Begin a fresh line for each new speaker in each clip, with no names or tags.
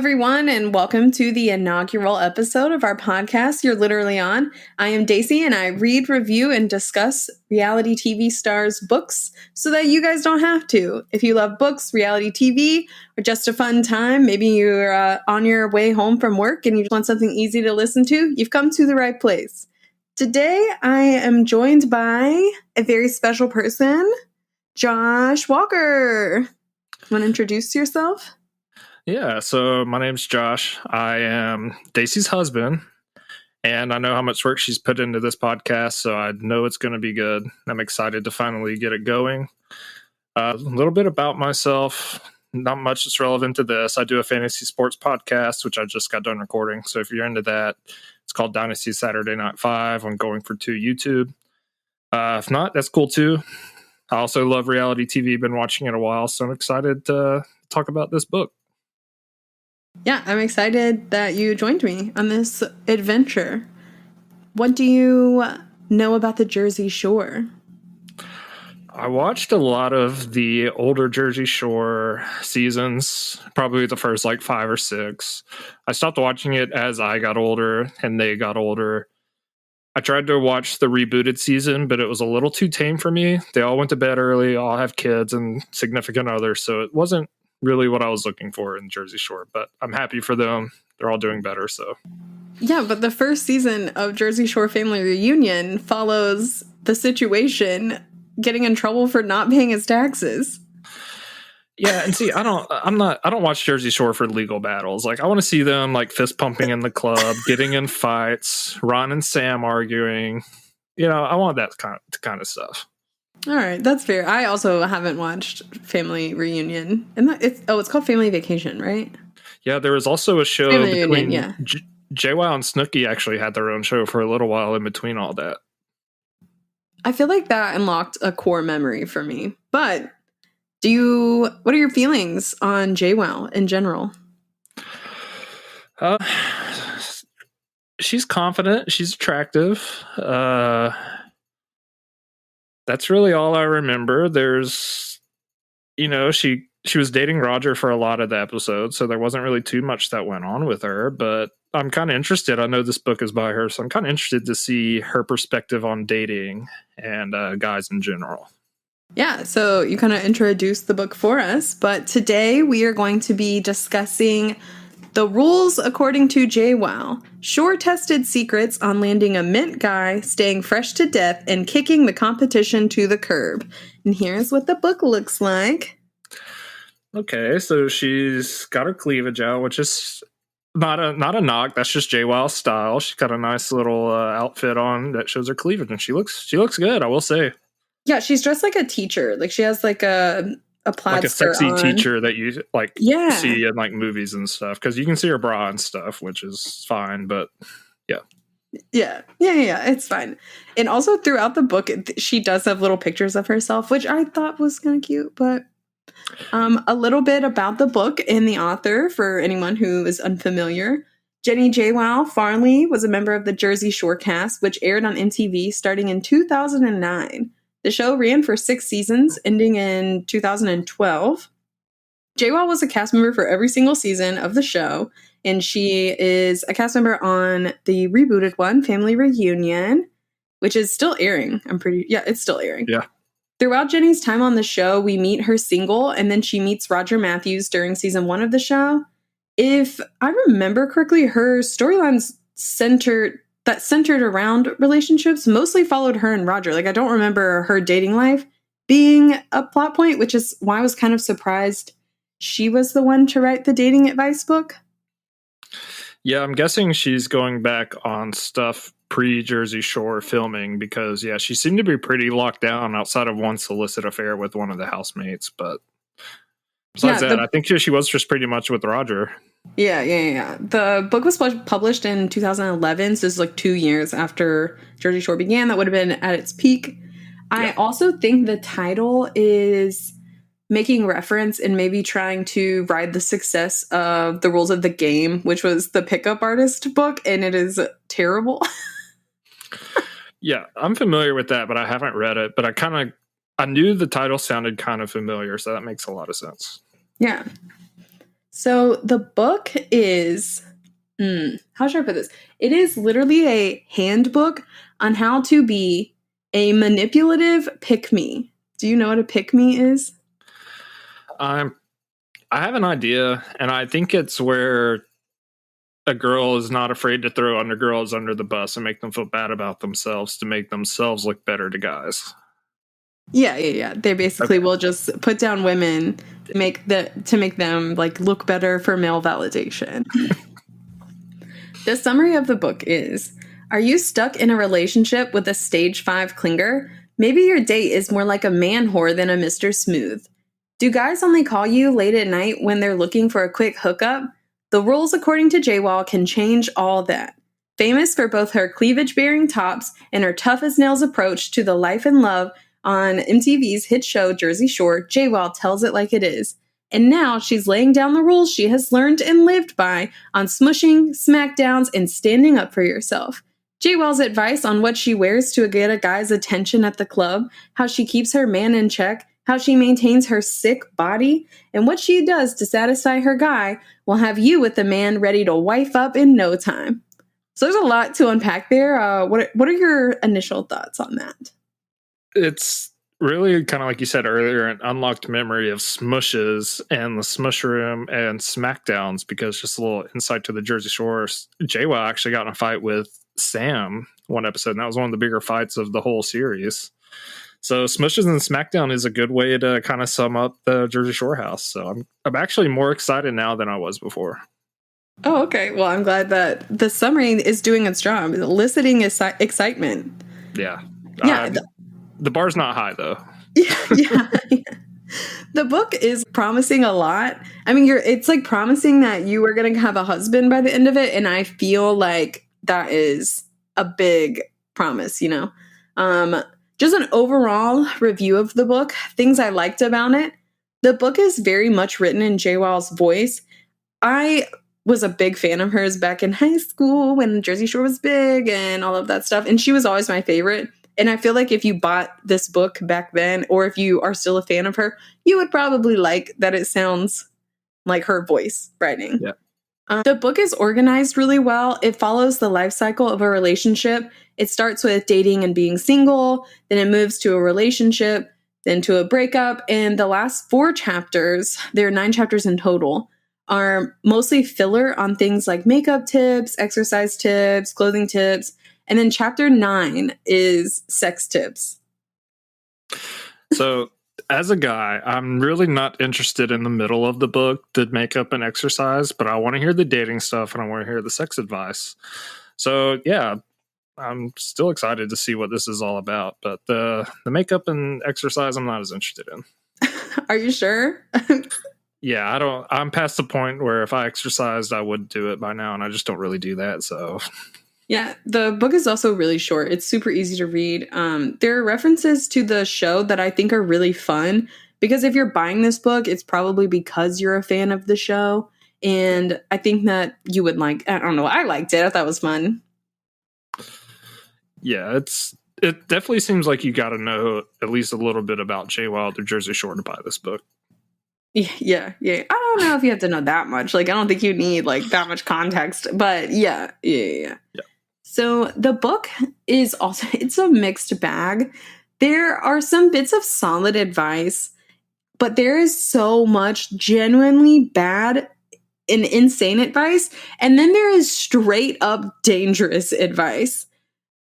everyone, and welcome to the inaugural episode of our podcast, You're Literally On. I am Dacey, and I read, review, and discuss reality TV stars' books so that you guys don't have to. If you love books, reality TV, or just a fun time, maybe you're on your way home from work and you just want something easy to listen to, you've come to the right place. Today, I am joined by a very special person, Josh Walker. Want to introduce yourself?
Yeah, so my name's Josh. I am Dacey's husband, and I know how much work she's put into this podcast, so I know it's going to be good. I'm excited to finally get it going. A little bit about myself, not much that's relevant to this. I do a fantasy sports podcast, which I just got done recording, so if you're into that, it's called Dynasty Saturday Night 5 on Going for Two YouTube. If not, that's cool too. I also love reality TV, been watching it a while, so I'm excited to talk about this book.
Yeah, I'm excited that you joined me on this adventure. What do you know about the Jersey Shore?
I watched a lot of the older Jersey Shore seasons, probably the first 5 or 6. I stopped watching it as I got older and they got older. I tried to watch the rebooted season, but it was a little too tame for me. They all went to bed early, all have kids and significant others, so it wasn't really what I was looking for in Jersey Shore, but I'm happy for them. They're all doing better, so.
Yeah, but the first season of Jersey Shore Family Reunion follows the situation getting in trouble for not paying his taxes.
Yeah, and see, I don't watch Jersey Shore for legal battles. I want to see them fist pumping in the club, getting in fights, Ron and Sam arguing. I want that kind of stuff.
All right, that's fair. I also haven't watched Family Reunion. And it's called Family Vacation, right?
Yeah, there was also a show
Family
between
Reunion, yeah.
JWoww and Snooki actually had their own show for a little while in between all that.
I feel like that unlocked a core memory for me. But what are your feelings on JWoww in general?
She's confident. She's attractive. That's really all I remember. There's, she was dating Roger for a lot of the episodes, so there wasn't really too much that went on with her, but I'm kind of interested. I know this book is by her, so I'm kind of interested to see her perspective on dating and guys in general.
Yeah, so you kind of introduced the book for us, but today we are going to be discussing the rules according to JWoww. Shore-tested secrets on landing a mint guy, staying fresh to death, and kicking the competition to the curb. And here's what the book looks like.
Okay, so she's got her cleavage out, which is not a knock. That's just JWoww's style. She's got a nice little outfit on that shows her cleavage, and she looks good, I will say. Yeah,
she's dressed like a teacher. She has a plaid
a sexy
on.
teacher that you see in movies and stuff, because you can see her bra and stuff, which is fine, but yeah, it's fine. And also throughout the book she does have little pictures of herself, which I thought was kind of cute. But a little bit about the book and the author for anyone who is unfamiliar. Jenny JWoww Farley was a member of the Jersey Shore cast, which aired on MTV starting in 2009. The show ran for 6 seasons, ending in 2012. JWoww was a cast member for every single season of the show, and she is a cast member on the rebooted one, Family Reunion, which is still airing. It's still airing. Yeah.
Throughout Jenny's time on the show, we meet her single, and then she meets Roger Matthews during season 1 of the show. If I remember correctly, her storylines centered around relationships mostly followed her and Roger. I don't remember her dating life being a plot point, which is why I was kind of surprised she was the one to write the dating advice book.
Yeah, I'm guessing she's going back on stuff pre-Jersey Shore filming because, she seemed to be pretty locked down outside of one solicit affair with one of the housemates. But besides that, I think she was just pretty much with Roger.
Yeah. The book was published in 2011, so this is 2 years after Jersey Shore began. That would have been at its peak. Yeah. I also think the title is making reference and maybe trying to ride the success of The Rules of the Game, which was the pickup artist book, and it is terrible.
Yeah, I'm familiar with that, but I haven't read it. But I knew the title sounded kind of familiar, so that makes a lot of sense.
Yeah. So the book is, how should I put this? It is literally a handbook on how to be a manipulative pick-me. Do you know what a pick-me is?
I have an idea, and I think it's where a girl is not afraid to throw other girls under the bus and make them feel bad about themselves to make themselves look better to guys.
Yeah. They basically will just put down women to make them like look better for male validation. The summary of the book is: are you stuck in a relationship with a stage 5 clinger? Maybe your date is more like a man whore than a Mr. Smooth. Do guys only call you late at night when they're looking for a quick hookup? The rules, according to JWoww, can change all that. Famous for both her cleavage-bearing tops and her tough-as-nails approach to the life and love on MTV's hit show Jersey Shore, JWoww tells it like it is. And now she's laying down the rules she has learned and lived by on smushing, smackdowns, and standing up for yourself. JWoww's advice on what she wears to get a guy's attention at the club, how she keeps her man in check, how she maintains her sick body, and what she does to satisfy her guy will have you with a man ready to wife up in no time. So there's a lot to unpack there. What are your initial thoughts on that?
It's really kind of like you said earlier, an unlocked memory of smushes and the smush room and smackdowns, because just a little insight to the Jersey Shore. JWoww actually got in a fight with Sam one episode, and that was one of the bigger fights of the whole series. So smushes and smackdown is a good way to kind of sum up the Jersey Shore house. So I'm actually more excited now than I was before.
Oh, okay. Well, I'm glad that the summary is doing its job, eliciting excitement.
Yeah.
Yeah.
The bar's not high, though.
Yeah. The book is promising a lot. I mean, it's like promising that you are going to have a husband by the end of it. And I feel like that is a big promise, you know? Just an overall review of the book, things I liked about it. The book is very much written in JWoww's voice. I was a big fan of hers back in high school when Jersey Shore was big and all of that stuff. And she was always my favorite. And I feel like if you bought this book back then, or if you are still a fan of her, you would probably like that it sounds like her voice writing.
Yeah.
The book is organized really well. It follows the life cycle of a relationship. It starts with dating and being single, then it moves to a relationship, then to a breakup. And the last 4 chapters, there are 9 chapters in total, are mostly filler on things like makeup tips, exercise tips, clothing tips. And then chapter 9 is sex tips.
So as a guy, I'm really not interested in the middle of the book, the makeup and exercise, but I want to hear the dating stuff and I want to hear the sex advice. So yeah, I'm still excited to see what this is all about, but the makeup and exercise I'm not as interested in.
Are you sure?
Yeah, I'm past the point where if I exercised, I would do it by now, and I just don't really do that, so.
Yeah, the book is also really short. It's super easy to read. There are references to the show that I think are really fun, because if you're buying this book, it's probably because you're a fan of the show, and I think that you would like, I don't know, I liked it. I thought it was fun.
Yeah, it definitely seems like you got to know at least a little bit about JWoww or Jersey Shore to buy this book.
Yeah. I don't know if you have to know that much. Like, I don't think you need like that much context, but yeah. So the book is also, it's a mixed bag. There are some bits of solid advice, but there is so much genuinely bad and insane advice. And then there is straight up dangerous advice.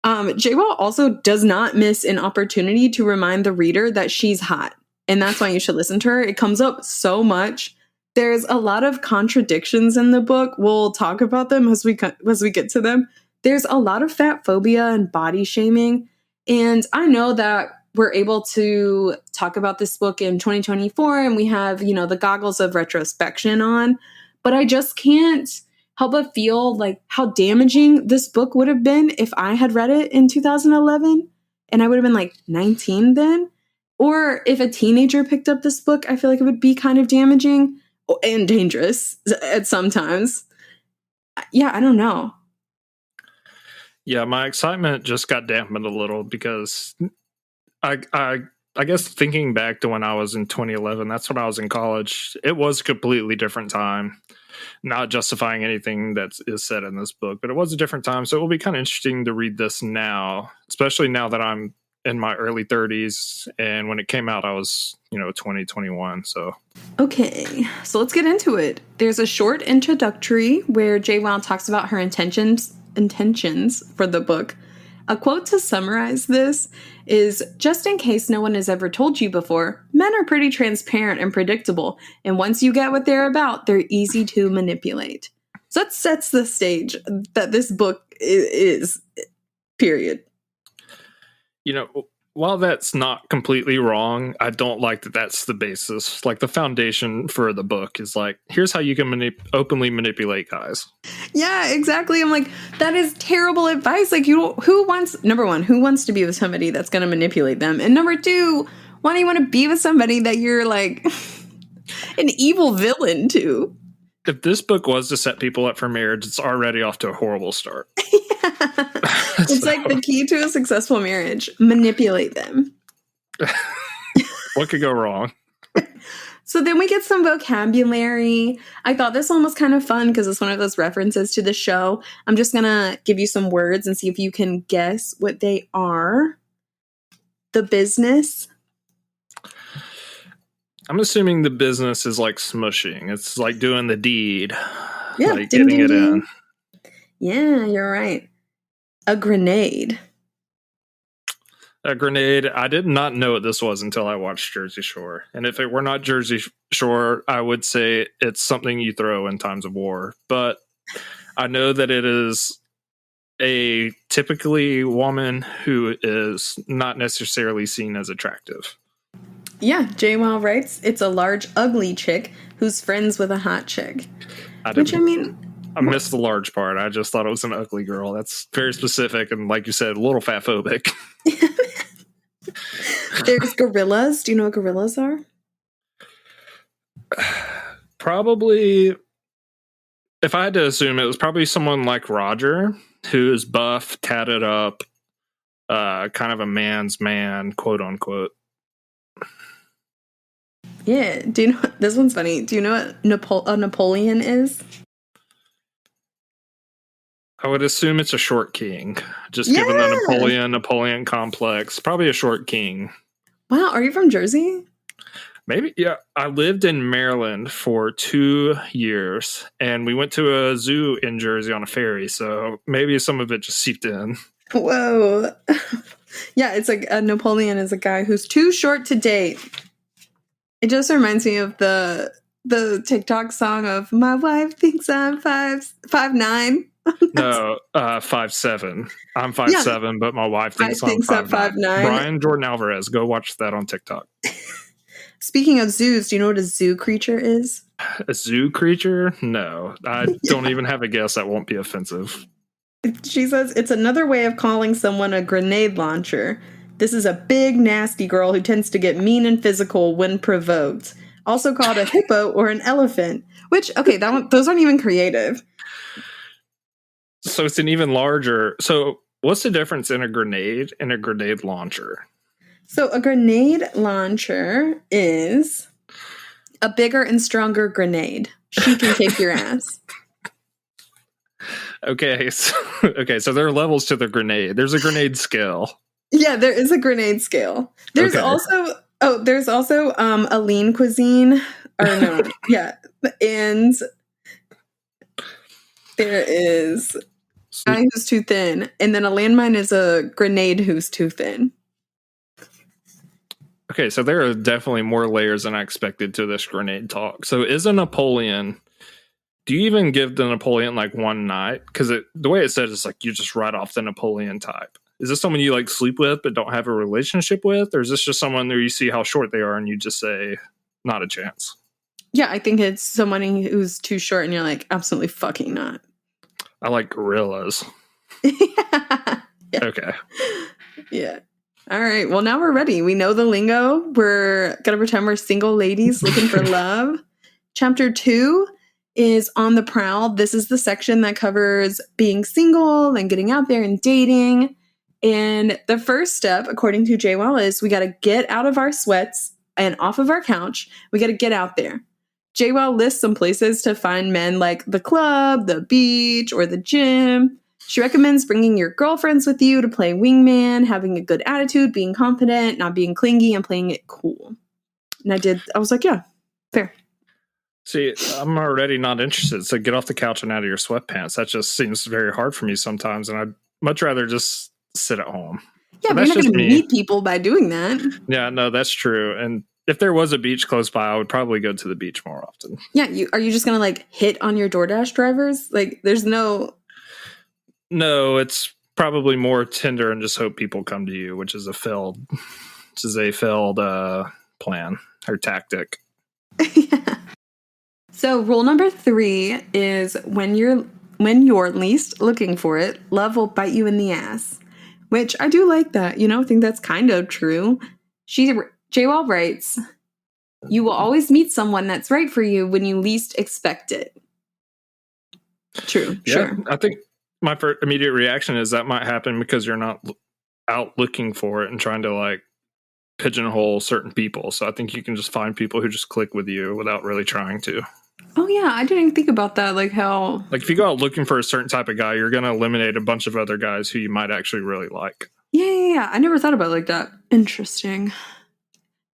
JWoww also does not miss an opportunity to remind the reader that she's hot. And that's why you should listen to her. It comes up so much. There's a lot of contradictions in the book. We'll talk about them as we get to them. There's a lot of fat phobia and body shaming. And I know that we're able to talk about this book in 2024 and we have, the goggles of retrospection on, but I just can't help but feel like how damaging this book would have been if I had read it in 2011 and I would have been like 19 then. Or if a teenager picked up this book, I feel like it would be kind of damaging and dangerous at sometimes. Yeah, I don't know.
Yeah, my excitement just got dampened a little because I guess thinking back to when I was in 2011, that's when I was in college. It was a completely different time. not justifying anything that is said in this book, but it was a different time. So it will be kind of interesting to read this now, especially now that I'm in my early 30s. And when it came out, I was, 20, 21. So.
Okay, so let's get into it. There's a short introductory where JWoww talks about her intentions for the book. A quote to summarize this is, just in case no one has ever told you before, men are pretty transparent and predictable. And once you get what they're about, they're easy to manipulate. So that sets the stage that this book is period.
While that's not completely wrong, I don't like that that's the basis. Like, the foundation for the book is like, here's how you can openly manipulate guys.
Yeah, exactly. I'm like, that is terrible advice. Like, who wants to be with somebody that's going to manipulate them? And number two, why do you want to be with somebody that you're like an evil villain to?
If this book was to set people up for marriage, it's already off to a horrible start.
It's like the key to a successful marriage: manipulate them.
What could go wrong?
So then we get some vocabulary. I thought this one was kind of fun because it's one of those references to the show. I'm just going to give you some words and see if you can guess what they are. The business.
I'm assuming the business is like smushing. It's like doing the deed.
Yeah,
like getting it in.
Yeah, you're right. A grenade.
A grenade. I did not know what this was until I watched Jersey Shore. And if it were not Jersey Shore, I would say it's something you throw in times of war. But I know that it is a typically woman who is not necessarily seen as attractive.
Yeah, JWoww writes, it's a large, ugly chick who's friends with a hot chick.
I missed the large part. I just thought it was an ugly girl. That's very specific and, like you said, a little fatphobic.
There's gorillas. Do you know what gorillas are?
Probably, if I had to assume, it was probably someone like Roger, who is buff, tatted up, kind of a man's man, quote unquote.
Yeah. Do you know? This one's funny. Do you know what a Napoleon is?
I would assume it's a short king. Just given the Napoleon complex. Probably a short king.
Wow. Are you from Jersey?
Maybe. Yeah. I lived in Maryland for 2 years, and we went to a zoo in Jersey on a ferry. So maybe some of it just seeped in.
Whoa. Yeah. It's like a Napoleon is a guy who's too short to date. It just reminds me of the TikTok song of "My wife thinks I'm 5'9".
No, 5'7". I'm 5'7", but my wife thinks I'm 5'9". Brian Jordan Alvarez, go watch that on TikTok.
Speaking of zoos, do you know what a zoo creature is?
A zoo creature? No, I don't even have a guess that won't be offensive.
She says it's another way of calling someone a grenade launcher. This is a big, nasty girl who tends to get mean and physical when provoked. Also called a hippo or an elephant. Which, okay, those aren't even creative.
So it's an even larger. So what's the difference in a grenade and a grenade launcher?
So a grenade launcher is a bigger and stronger grenade. She can kick your ass.
Okay, so there are levels to the grenade. There's a grenade scale.
Yeah, there is a grenade scale. There's also a lean cuisine. Or no, yeah. And there is a guy who's too thin. And then a landmine is a grenade who's too thin.
Okay, so there are definitely more layers than I expected to this grenade talk. So is a Napoleon... Do you even give the Napoleon like one night? Because the way it says is like you just write off the Napoleon type. Is this someone you like sleep with but don't have a relationship with? Or is this just someone where you see how short they are and you just say, not a chance?
Yeah, I think it's someone who's too short and you're like, absolutely fucking not.
I like gorillas.
Yeah.
Okay.
Yeah. All right. Well, now we're ready. We know the lingo. We're going to pretend we're single ladies looking for love. Chapter 2 is On the Prowl. This is the section that covers being single and getting out there and dating. And the first step, according to JWoww, is we got to get out of our sweats and off of our couch. We got to get out there. JWoww lists some places to find men like the club, the beach, or the gym. She recommends bringing your girlfriends with you to play wingman, having a good attitude, being confident, not being clingy, and playing it cool. And I was like, yeah, fair.
See, I'm already not interested, so get off the couch and out of your sweatpants. That just seems very hard for me sometimes, and I'd much rather just sit at home.
Yeah, but you're not going to meet people by doing that.
Yeah, no, that's true. And if there was a beach close by, I would probably go to the beach more often.
Yeah, are you just going to like hit on your DoorDash drivers? Like, there's no...
No, it's probably more Tinder and just hope people come to you, which is a failed plan or tactic.
Yeah. So rule number 3 is when you're least looking for it, love will bite you in the ass. Which I do like that, I think that's kind of true. JWoww writes, you will always meet someone that's right for you when you least expect it. True,
yeah,
sure.
I think my first immediate reaction is that might happen because you're not out looking for it and trying to like pigeonhole certain people. So I think you can just find people who just click with you without really trying to.
Oh yeah, I didn't think about that. Like how...
Like if you go out looking for a certain type of guy, you're going to eliminate a bunch of other guys who you might actually really like.
Yeah. I never thought about it like that. Interesting.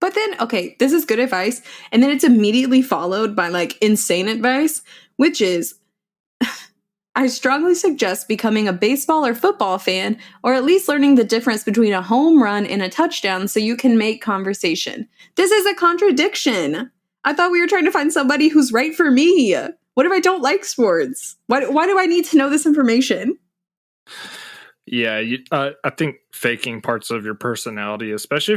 But then, okay, this is good advice. And then it's immediately followed by like insane advice, which is... I strongly suggest becoming a baseball or football fan, or at least learning the difference between a home run and a touchdown so you can make conversation. This is a contradiction. I thought we were trying to find somebody who's right for me. What if I don't like sports? Why do I need to know this information?
Yeah, I think faking parts of your personality, especially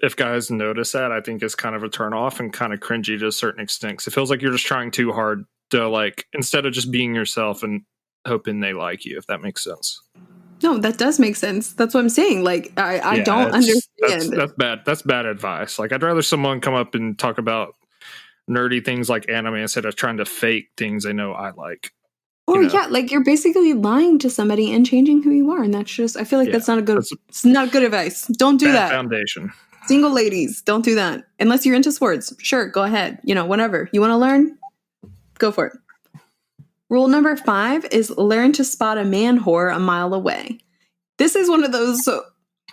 if guys notice that, I think is kind of a turnoff and kind of cringy to a certain extent. 'Cause it feels like you're just trying too hard to like, instead of just being yourself and hoping they like you, if that makes sense.
No, that does make sense. That's what I'm saying. Like, I don't understand.
That's bad. That's bad advice. Like, I'd rather someone come up and talk about nerdy things like anime instead of trying to fake things they know I like.
Or yeah, like you're basically lying to somebody and changing who you are, and that's just, I feel like that's not it's not good advice. Don't do that.
Foundation.
Single ladies, don't do that unless you're into sports. Sure, go ahead. Whatever you want to learn, go for it. Rule number 5 is learn to spot a man whore a mile away. This is one of those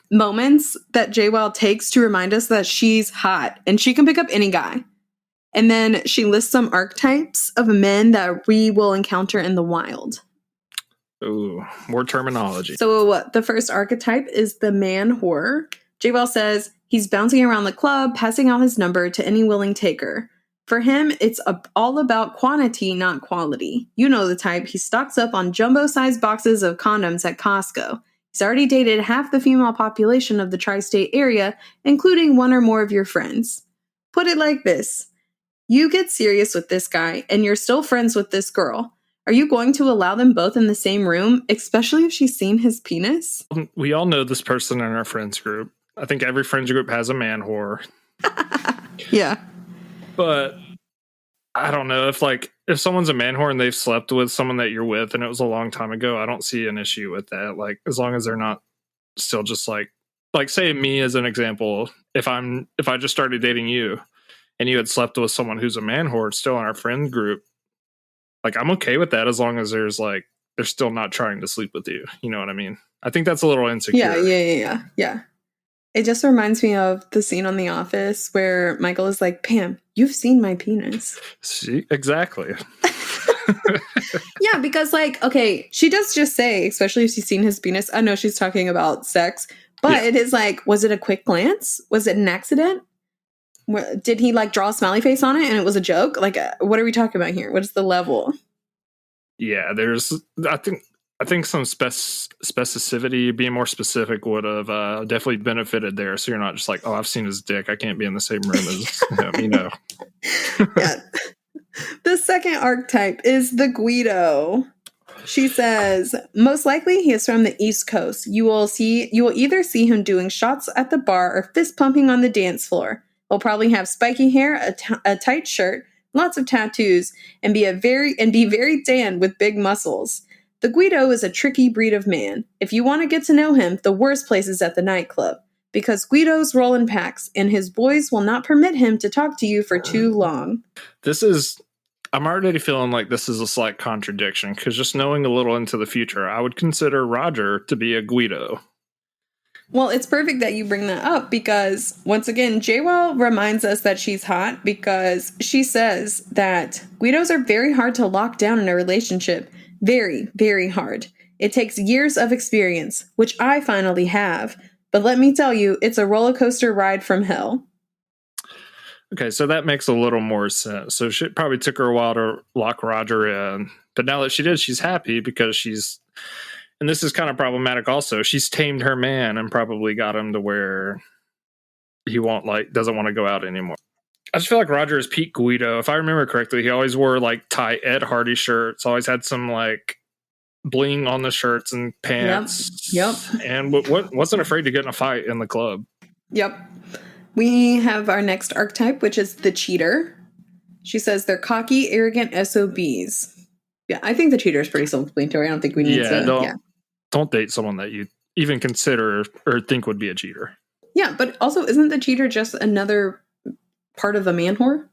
moments that JWoww takes to remind us that she's hot and she can pick up any guy. And then she lists some archetypes of men that we will encounter in the wild.
Ooh, more terminology.
So the first archetype is the man whore. JWoww says he's bouncing around the club, passing out his number to any willing taker. For him, it's all about quantity, not quality. You know the type. He stocks up on jumbo-sized boxes of condoms at Costco. He's already dated half the female population of the tri-state area, including one or more of your friends. Put it like this. You get serious with this guy, and you're still friends with this girl. Are you going to allow them both in the same room, especially if she's seen his penis?
We all know this person in our friends group. I think every friends group has a man whore.
Yeah.
But I don't know if someone's a man whore and they've slept with someone that you're with and it was a long time ago, I don't see an issue with that. Like, as long as they're not still just like say me as an example, if I just started dating you and you had slept with someone who's a man whore still in our friend group, like, I'm okay with that as long as they're still not trying to sleep with you. You know what I mean? I think that's a little insecure.
Yeah. It just reminds me of the scene on The Office where Michael is like, Pam, you've seen my penis.
See, exactly.
Yeah, because okay, she does just say, especially if she's seen his penis. I know she's talking about sex, but It is like, was it a quick glance? Was it an accident? Did he draw a smiley face on it and it was a joke? What are we talking about here? What is the level?
Yeah, I think some specificity, being more specific, would have definitely benefited there. So you're not just like, oh, I've seen his dick, I can't be in the same room as him,
Yeah. The second archetype is the Guido. She says, most likely he is from the East Coast. You will either see him doing shots at the bar or fist pumping on the dance floor. He'll probably have spiky hair, a tight shirt, lots of tattoos, and be very tan with big muscles. The Guido is a tricky breed of man. If you want to get to know him, the worst place is at the nightclub. because Guido's rolling packs and his boys will not permit him to talk to you for too long.
I'm already feeling like this is a slight contradiction, because just knowing a little into the future, I would consider Roger to be a Guido.
Well, it's perfect that you bring that up, because once again, JWoww reminds us that she's hot, because she says that Guidos are very hard to lock down in a relationship. Very, very hard. It takes years of experience, which I finally have. But let me tell you, it's a roller coaster ride from hell.
Okay, so that makes a little more sense. So it probably took her a while to lock Roger in. But now that she did, she's happy because and this is kind of problematic also, she's tamed her man and probably got him to where he doesn't want to go out anymore. I just feel like Roger is peak Guido. If I remember correctly, he always wore like tight Ed Hardy shirts, always had some like bling on the shirts and pants.
Yep.
And wasn't afraid to get in a fight in the club.
Yep. We have our next archetype, which is the cheater. She says they're cocky, arrogant SOBs. Yeah, I think the cheater is pretty self-explanatory. I don't think we need to.
Don't date someone that you even consider or think would be a cheater.
Yeah, but also, isn't the cheater just another part of a man whore?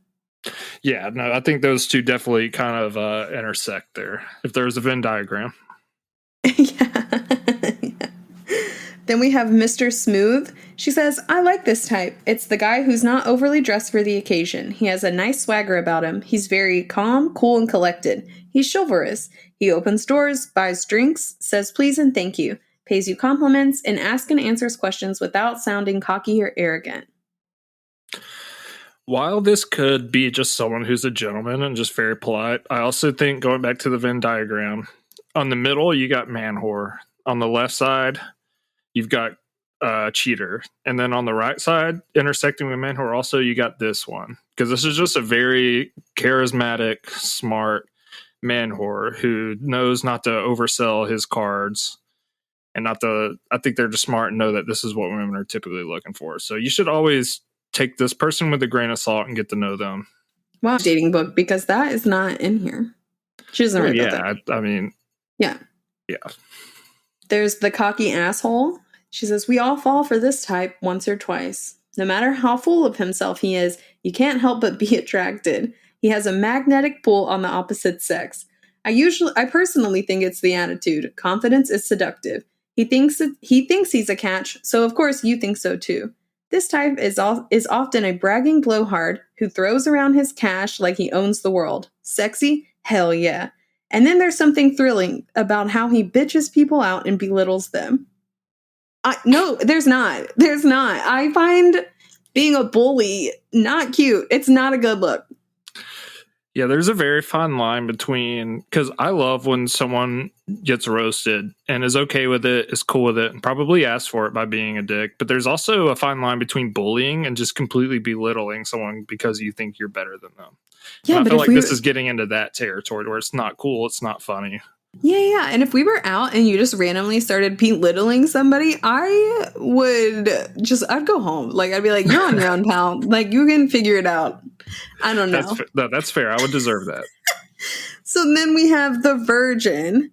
Yeah, no, I think those two definitely kind of intersect there. If there's a Venn diagram.
Yeah. Then we have Mr. Smooth. She says, I like this type. It's the guy who's not overly dressed for the occasion. He has a nice swagger about him. He's very calm, cool, and collected. He's chivalrous. He opens doors, buys drinks, says please and thank you, pays you compliments, and asks and answers questions without sounding cocky or arrogant.
While this could be just someone who's a gentleman and just very polite, I also think, going back to the Venn diagram, on the middle, you got man whore. On the left side, you've got cheater. And then on the right side, intersecting with man whore, also you got this one. Because this is just a very charismatic, smart man whore who knows not to oversell his cards. And I think they're just smart and know that this is what women are typically looking for. So you should always take this person with a grain of salt and get to know them.
Wow, dating book, because that is not in here. She doesn't write that.
I mean...
Yeah.
Yeah.
There's the cocky asshole. She says, we all fall for this type once or twice. No matter how full of himself he is, you can't help but be attracted. He has a magnetic pull on the opposite sex. I personally think it's the attitude. Confidence is seductive. He thinks he's a catch, so of course you think so too. This type is often a bragging blowhard who throws around his cash like he owns the world. Sexy? Hell yeah. And then there's something thrilling about how he bitches people out and belittles them. No, there's not. There's not. I find being a bully not cute. It's not a good look.
Yeah, there's a very fine line between, because I love when someone gets roasted and is okay with it, is cool with it, and probably asks for it by being a dick. But there's also a fine line between bullying and just completely belittling someone because you think you're better than them. Yeah, and I feel like this is getting into that territory where it's not cool, it's not funny.
Yeah. And if we were out and you just randomly started belittling somebody, I'd go home. Like, I'd be like, you're on your own, pal. Like, you can figure it out. I don't know.
That's fair. I would deserve that.
So then we have the virgin.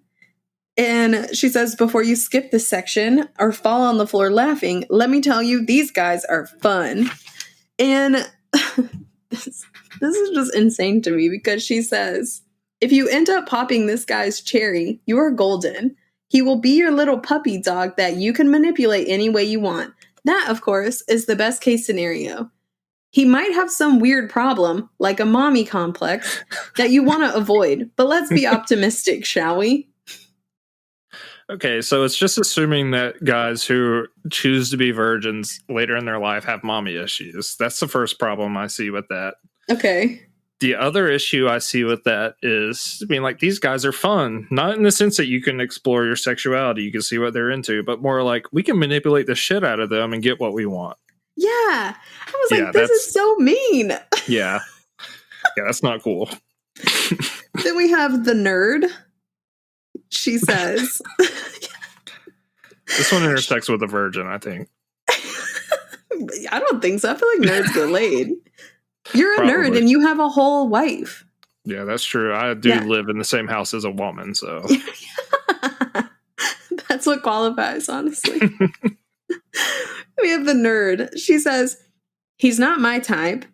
And she says, before you skip this section or fall on the floor laughing, let me tell you, these guys are fun. And this is just insane to me, because she says, if you end up popping this guy's cherry, you are golden. He will be your little puppy dog that you can manipulate any way you want. That, of course, is the best case scenario. He might have some weird problem, like a mommy complex, that you want to avoid. But let's be optimistic, shall we?
Okay, so it's just assuming that guys who choose to be virgins later in their life have mommy issues. That's the first problem I see with that.
Okay.
The other issue I see with that is, these guys are fun. Not in the sense that you can explore your sexuality, you can see what they're into, but more like we can manipulate the shit out of them and get what we want.
Yeah. I was like, this is so mean.
Yeah. Yeah, that's not cool.
Then we have the nerd. She says.
This one intersects with the virgin, I think.
I don't think so. I feel like nerds get laid. You're a nerd and you have a whole wife.
Yeah, that's true. I do live in the same house as a woman, so.
That's what qualifies, honestly. We summary of the nerd. She says, he's not my type,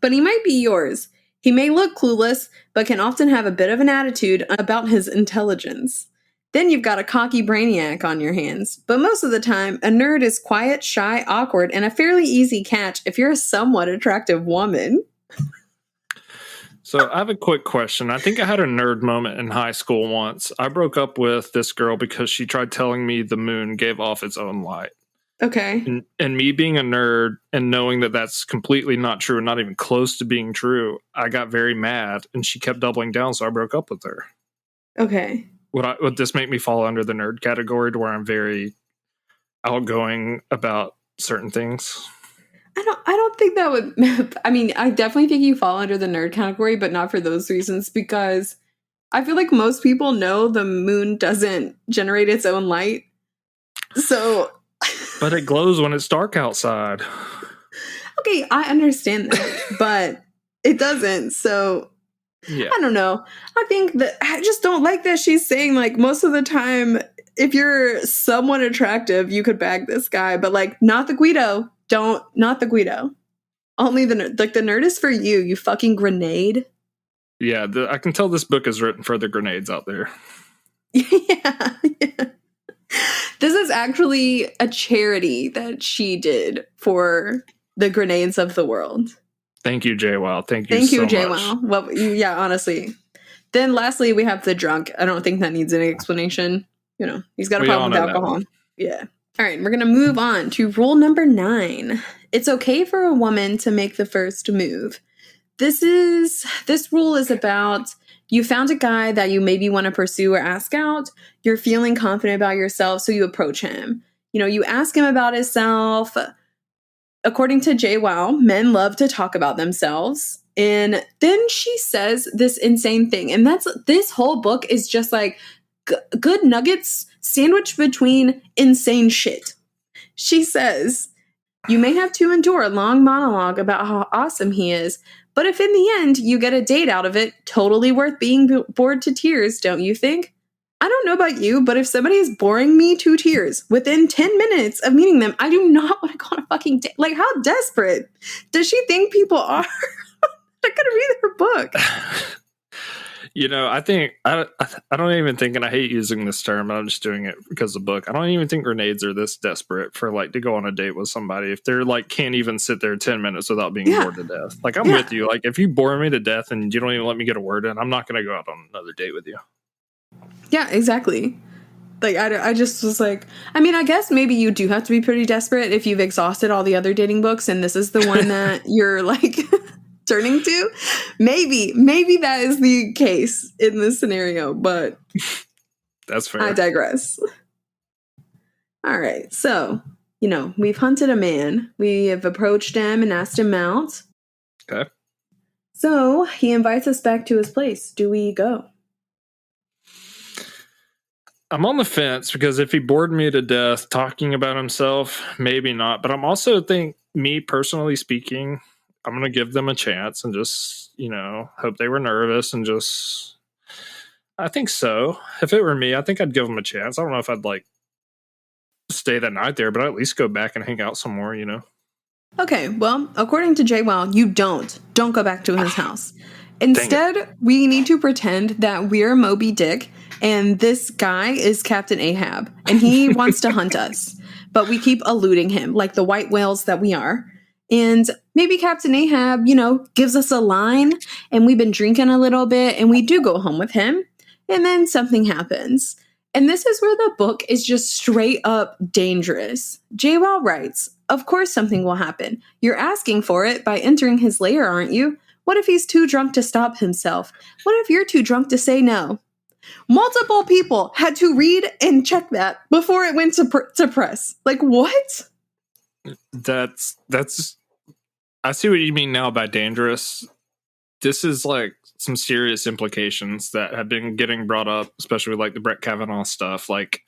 but he might be yours. He may look clueless, but can often have a bit of an attitude about his intelligence. Then you've got a cocky brainiac on your hands. But most of the time, a nerd is quiet, shy, awkward, and a fairly easy catch if you're a somewhat attractive woman.
So I have a quick question. I think I had a nerd moment in high school once. I broke up with this girl because she tried telling me the moon gave off its own light.
Okay.
And me being a nerd and knowing that that's completely not true and not even close to being true, I got very mad and she kept doubling down, so I broke up with her.
Okay.
Would this make me fall under the nerd category to where I'm very outgoing about certain things?
I don't think that would. I mean, I definitely think you fall under the nerd category, but not for those reasons, because I feel like most people know the moon doesn't generate its own light. So.
But it glows when it's dark outside.
Okay, I understand that, but it doesn't. So. Yeah. I don't know. I think that I just don't like that she's saying, like, most of the time, if you're somewhat attractive, you could bag this guy, but like, not the Guido. Not the Guido. Only the nerd. Like, the nerd is for you, you fucking grenade.
Yeah, I can tell this book is written for the grenades out there.
Yeah. This is actually a charity that she did for the grenades of the world.
Thank you, JWoww. Thank you so much.
JWoww. Well, yeah, honestly. Then lastly, we have the drunk. I don't think that needs any explanation. You know, he's got a problem with alcohol. Yeah. All right, we're going to move on to rule number 9. It's okay for a woman to make the first move. This rule is about you found a guy that you maybe want to pursue or ask out. You're feeling confident about yourself, so you approach him. You know, you ask him about himself. According to JWoww, men love to talk about themselves. And then she says this insane thing. And this whole book is just like good nuggets sandwiched between insane shit. She says, you may have to endure a long monologue about how awesome he is, but if in the end you get a date out of it, totally worth being bored to tears, don't you think? I don't know about you, but if somebody is boring me to tears within 10 minutes of meeting them, I do not want to go on a fucking date. Like, how desperate does she think people are? I gotta read her book.
You know, I think I don't even think, and I hate using this term, I'm just doing it because of the book. I don't even think grenades are this desperate for like to go on a date with somebody if they're like can't even sit there 10 minutes without being bored to death. Like, I'm with you. Like, if you bore me to death and you don't even let me get a word in, I'm not going to go out on another date with you.
Yeah, exactly. Like, I just was like, I mean, I guess maybe you do have to be pretty desperate if you've exhausted all the other dating books and this is the one that you're like turning to. Maybe that is the case in this scenario, but
that's fair.
I digress. All right. So, you know, we've hunted a man. We have approached him and asked him out.
Okay.
So he invites us back to his place. Do we go?
I'm on the fence because if he bored me to death talking about himself, maybe not. But I'm also me personally speaking, I'm going to give them a chance and just, you know, hope they were nervous and just, I think so. If it were me, I think I'd give them a chance. I don't know if I'd like stay that night there, but I'd at least go back and hang out some more, you know? Okay.
Well, according to JWoww, you don't go back to his house. Instead, we need to pretend that we're Moby Dick and this guy is Captain Ahab and he wants to hunt us, but we keep eluding him like the white whales that we are. And maybe Captain Ahab, you know, gives us a line and we've been drinking a little bit and we do go home with him and then something happens. And this is where the book is just straight up dangerous. JWoww writes, of course something will happen. You're asking for it by entering his lair, aren't you? What if he's too drunk to stop himself? What if you're too drunk to say no? Multiple people had to read and check that before it went to press. Like, what?
That's I see what you mean now by dangerous. This is like some serious implications that have been getting brought up, especially with like the Brett Kavanaugh stuff. Like,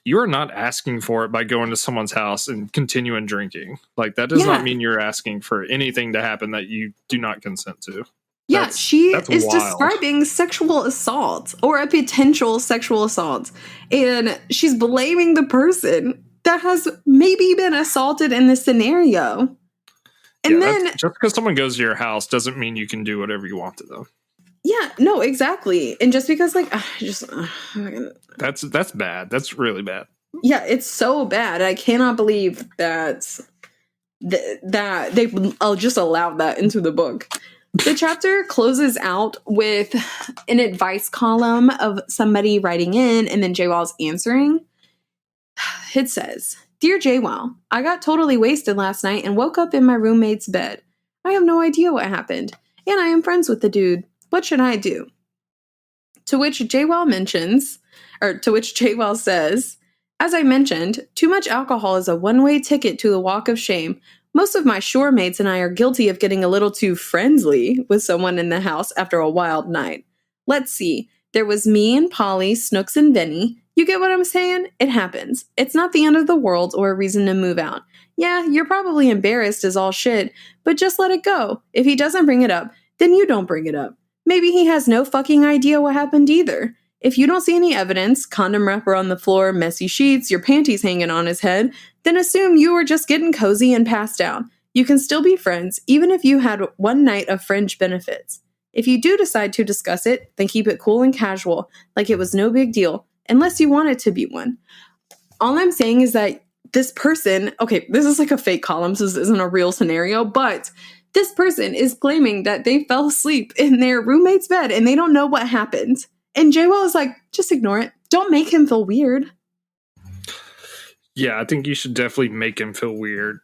you are not asking for it by going to someone's house and continuing drinking. Like, that does not mean you're asking for anything to happen that you do not consent to.
Yeah, she is describing sexual assault or a potential sexual assault. And she's blaming the person that has maybe been assaulted in this scenario. And then
just because someone goes to your house doesn't mean you can do whatever you want to them.
Yeah, no, exactly. And just because
that's bad. That's really bad.
Yeah, it's so bad. I cannot believe that they just allowed that into the book. The chapter closes out with an advice column of somebody writing in and then JWoww's answering. It says, "Dear JWoww, I got totally wasted last night and woke up in my roommate's bed. I have no idea what happened, and I am friends with the dude. What should I do?" To which JWoww says, "As I mentioned, too much alcohol is a one-way ticket to the walk of shame. Most of my shore mates and I are guilty of getting a little too friendly with someone in the house after a wild night. Let's see, there was me and Polly, Snooks and Vinny. You get what I'm saying? It happens. It's not the end of the world or a reason to move out. Yeah, you're probably embarrassed as all shit, but just let it go. If he doesn't bring it up, then you don't bring it up. Maybe he has no fucking idea what happened either. If you don't see any evidence, condom wrapper on the floor, messy sheets, your panties hanging on his head, then assume you were just getting cozy and passed out. You can still be friends, even if you had one night of fringe benefits. If you do decide to discuss it, then keep it cool and casual, like it was no big deal, unless you want it to be one. All I'm saying is that this person, okay, this is like a fake column, so this isn't a real scenario, but this person is claiming that they fell asleep in their roommate's bed and they don't know what happened. And JWoww is like, just ignore it. Don't make him feel weird.
Yeah, I think you should definitely make him feel weird.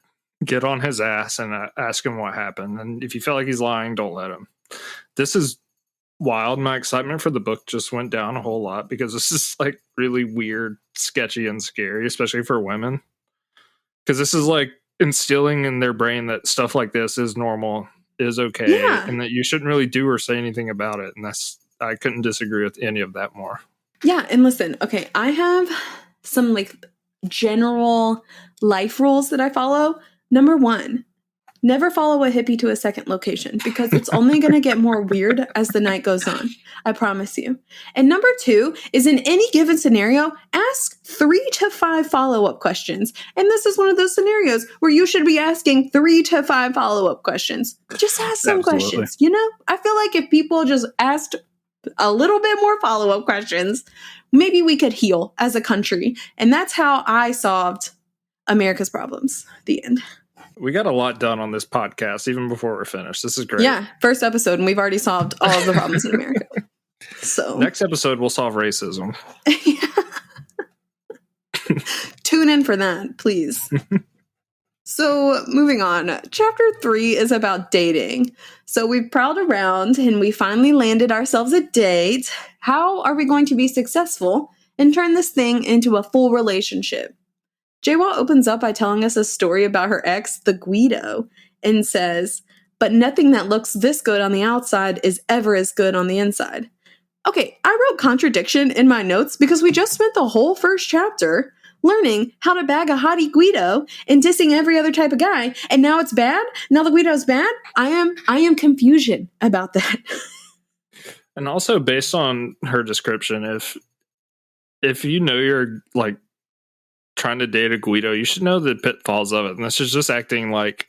Get on his ass and ask him what happened. And if you feel like he's lying, don't let him. This is wild. My excitement for the book just went down a whole lot because this is like really weird, sketchy, and scary, especially for women. Because this is like instilling in their brain that stuff like this is normal, is okay, and that you shouldn't really do or say anything about it. And I couldn't disagree with any of that more.
Yeah, and listen, okay, I have some like general life rules that I follow. Number 1, never follow a hippie to a second location because it's only going to get more weird as the night goes on. I promise you. And number 2 is in any given scenario, ask 3 to 5 follow-up questions. And this is one of those scenarios where you should be asking 3 to 5 follow-up questions. Just ask some questions, you know? I feel like if people just asked a little bit more follow-up questions, maybe we could heal as a country. And that's how I solved America's problems. The end.
We got a lot done on this podcast, even before we're finished. This is great.
Yeah, first episode, and we've already solved all of the problems in America. So
next episode, we'll solve racism.
Tune in for that, please. So moving on, chapter 3 is about dating. So we've prowled around and we finally landed ourselves a date. How are we going to be successful and turn this thing into a full relationship? JWoww opens up by telling us a story about her ex, the Guido, and says, "But nothing that looks this good on the outside is ever as good on the inside." Okay, I wrote contradiction in my notes because we just spent the whole first chapter learning how to bag a hottie Guido and dissing every other type of guy, and now it's bad? Now the Guido's bad? I am confusion about that.
And also based on her description, if you know you're like trying to date a Guido, you should know the pitfalls of it. And this is just acting like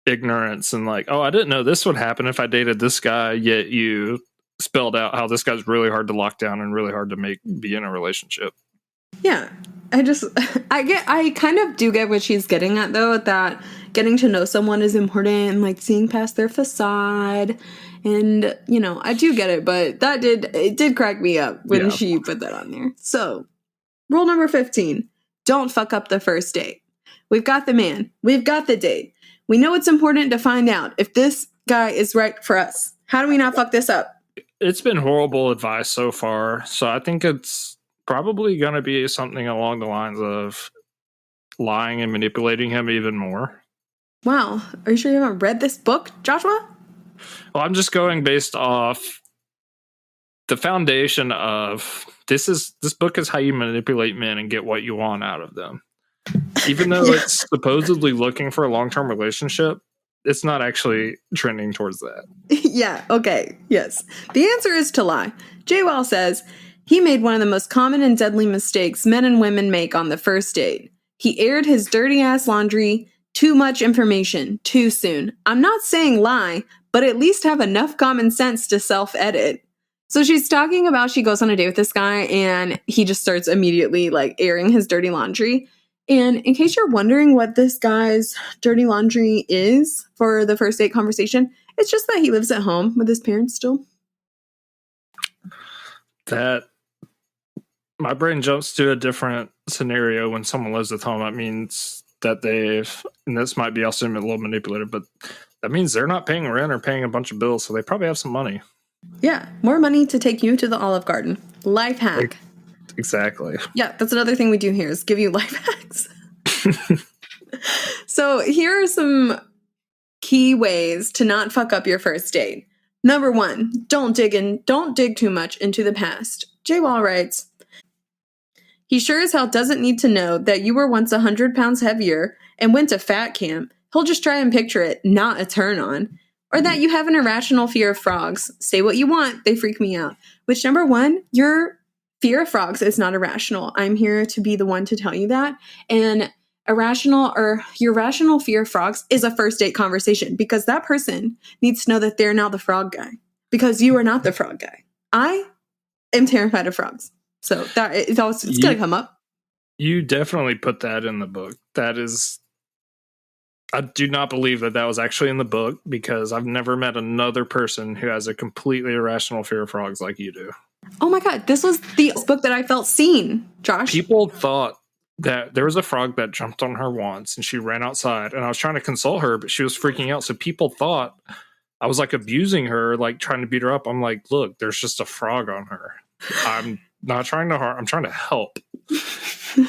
ignorance and like, oh, I didn't know this would happen if I dated this guy, yet you spelled out how this guy's really hard to lock down and really hard to be in a relationship.
Yeah. I kind of do get what she's getting at, though, that getting to know someone is important and like seeing past their facade. And, you know, I do get it, but it did crack me up when she put that on there. So rule number 15, don't fuck up the first date. We've got the man. We've got the date. We know it's important to find out if this guy is right for us. How do we not fuck this up?
It's been horrible advice so far. So I think it's probably going to be something along the lines of lying and manipulating him even more.
Wow. Are you sure you haven't read this book, Joshua?
Well, I'm just going based off the foundation of this book is how you manipulate men and get what you want out of them. Even though it's supposedly looking for a long-term relationship, it's not actually trending towards that.
Yeah, okay, yes. The answer is to lie. JWoww says he made one of the most common and deadly mistakes men and women make on the first date. He aired his dirty ass laundry. Too much information, too soon. I'm not saying lie, but at least have enough common sense to self-edit. So she's talking about she goes on a date with this guy and he just starts immediately like airing his dirty laundry. And in case you're wondering what this guy's dirty laundry is for the first date conversation, it's just that he lives at home with his parents still.
That my brain jumps to a different scenario when someone lives at home. That means that they've, and this might be also a little manipulative, but that means they're not paying rent or paying a bunch of bills, so they probably have some money.
Yeah, more money to take you to the Olive Garden. Life hack.
Exactly.
Yeah, that's another thing we do here is give you life hacks. So here are some key ways to not fuck up your first date. Number 1, don't dig too much into the past. JWoww writes, he sure as hell doesn't need to know that you were once 100 pounds heavier and went to fat camp. He'll just try and picture it, not a turn on. Or that you have an irrational fear of frogs. Say what you want, they freak me out. Which, number 1, your fear of frogs is not irrational. I'm here to be the one to tell you that. And your rational fear of frogs is a first date conversation because that person needs to know that they're now the frog guy because you are not the frog guy. I am terrified of frogs. So it's going to come up.
You definitely put that in the book. I do not believe that was actually in the book because I've never met another person who has a completely irrational fear of frogs like you do.
Oh my God. This was the book that I felt seen, Josh.
People thought that there was a frog that jumped on her once and she ran outside and I was trying to console her, but she was freaking out. So people thought I was like abusing her, like trying to beat her up. I'm like, look, there's just a frog on her. I'm not trying to harm. I'm trying to help.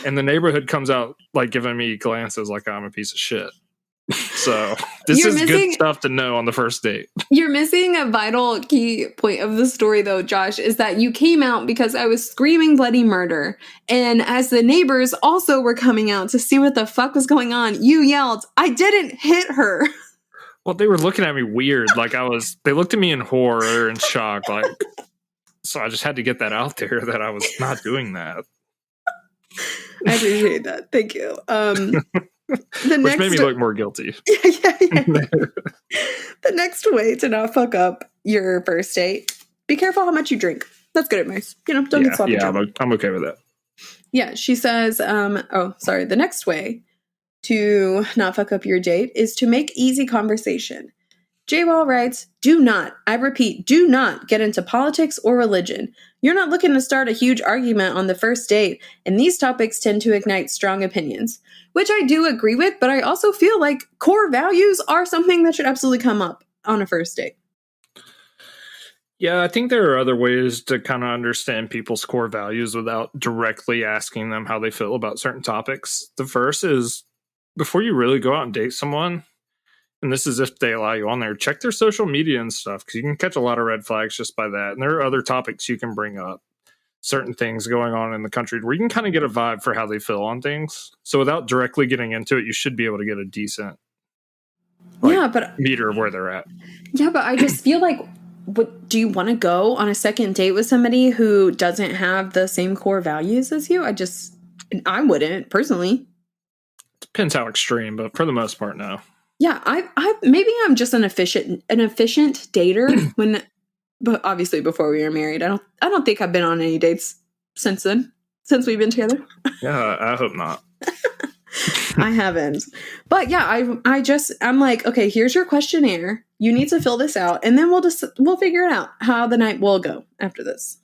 And the neighborhood comes out like giving me glances like I'm a piece of shit. So this is good stuff to know on the first date.
You're missing a vital key point of the story, though, Josh, is that you came out because I was screaming bloody murder. And as the neighbors also were coming out to see what the fuck was going on, you yelled, I didn't hit her.
Well, they were looking at me weird. Like they looked at me in horror and shock. Like, so I just had to get that out there that I was not doing that.
I appreciate that. Thank you.
Which made me look more guilty.
Yeah. The next way to not fuck up your first date, be careful how much you drink. That's good advice. Don't get sloppy.
Yeah, I'm okay with that.
Yeah, she says, the next way to not fuck up your date is to make easy conversation. JWoww writes, do not get into politics or religion. You're not looking to start a huge argument on the first date, and these topics tend to ignite strong opinions, which I do agree with, but I also feel like core values are something that should absolutely come up on a first date.
Yeah, I think there are other ways to kind of understand people's core values without directly asking them how they feel about certain topics. The first is, before you really go out and date someone, and this is if they allow you on there, check their social media and stuff, because you can catch a lot of red flags just by that. And there are other topics you can bring up, certain things going on in the country where you can kind of get a vibe for how they feel on things. So without directly getting into it, you should be able to get a decent meter of where they're at. Yeah,
but I just feel like, do you want to go on a second date with somebody who doesn't have the same core values as you? I wouldn't, personally.
Depends how extreme, but for the most part, no.
Yeah, maybe I'm just an efficient dater but obviously before we were married. I don't think I've been on any dates since we've been together.
Yeah, I hope not.
I haven't. But yeah, I'm like, okay, here's your questionnaire. You need to fill this out, and then we'll figure it out how the night will go after this.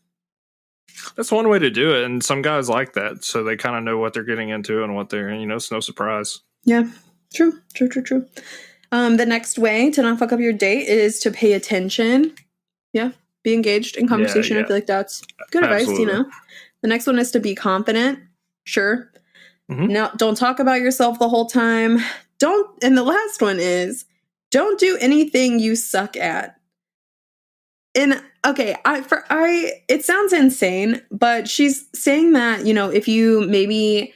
That's one way to do it, and some guys like that, so they kind of know what they're getting into and what they're, it's no surprise.
Yeah. True. The next way to not fuck up your date is to pay attention. Yeah. Be engaged in conversation. Yeah. I feel like that's good Absolutely. Advice, The next one is to be confident. Sure. Mm-hmm. Now, don't talk about yourself the whole time. And the last one is, don't do anything you suck at. And okay, it sounds insane, but she's saying that, if you maybe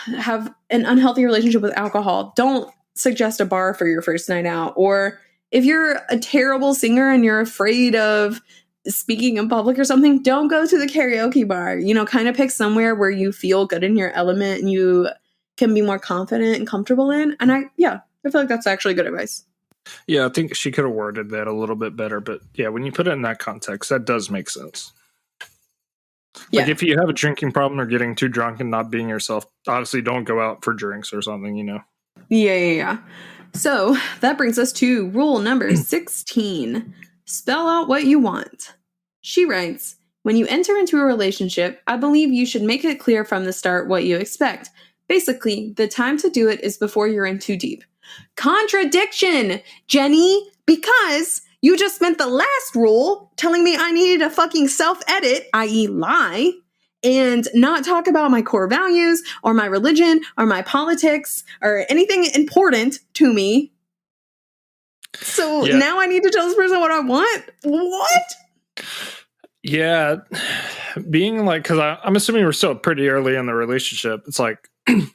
have an unhealthy relationship with alcohol, don't suggest a bar for your first night out. Or if you're a terrible singer and you're afraid of speaking in public or something, don't go to the karaoke bar. Kind of pick somewhere where you feel good in your element and you can be more confident and comfortable in. And I feel like that's actually good advice.
Yeah, I think she could have worded that a little bit better. But yeah, when you put it in that context, that does make sense. Like if you have a drinking problem or getting too drunk and not being yourself, obviously don't go out for drinks or something, you know?
Yeah. So that brings us to rule number 16. Spell out what you want. She writes, when you enter into a relationship, I believe you should make it clear from the start what you expect. Basically, the time to do it is before you're in too deep. Contradiction, Jenny, because you just spent the last rule telling me I needed a fucking self-edit, i.e. lie, and not talk about my core values or my religion or my politics or anything important to me. So now I need to tell this person what I want? What?
Yeah. Being like, because I'm assuming we're still pretty early in the relationship. It's like,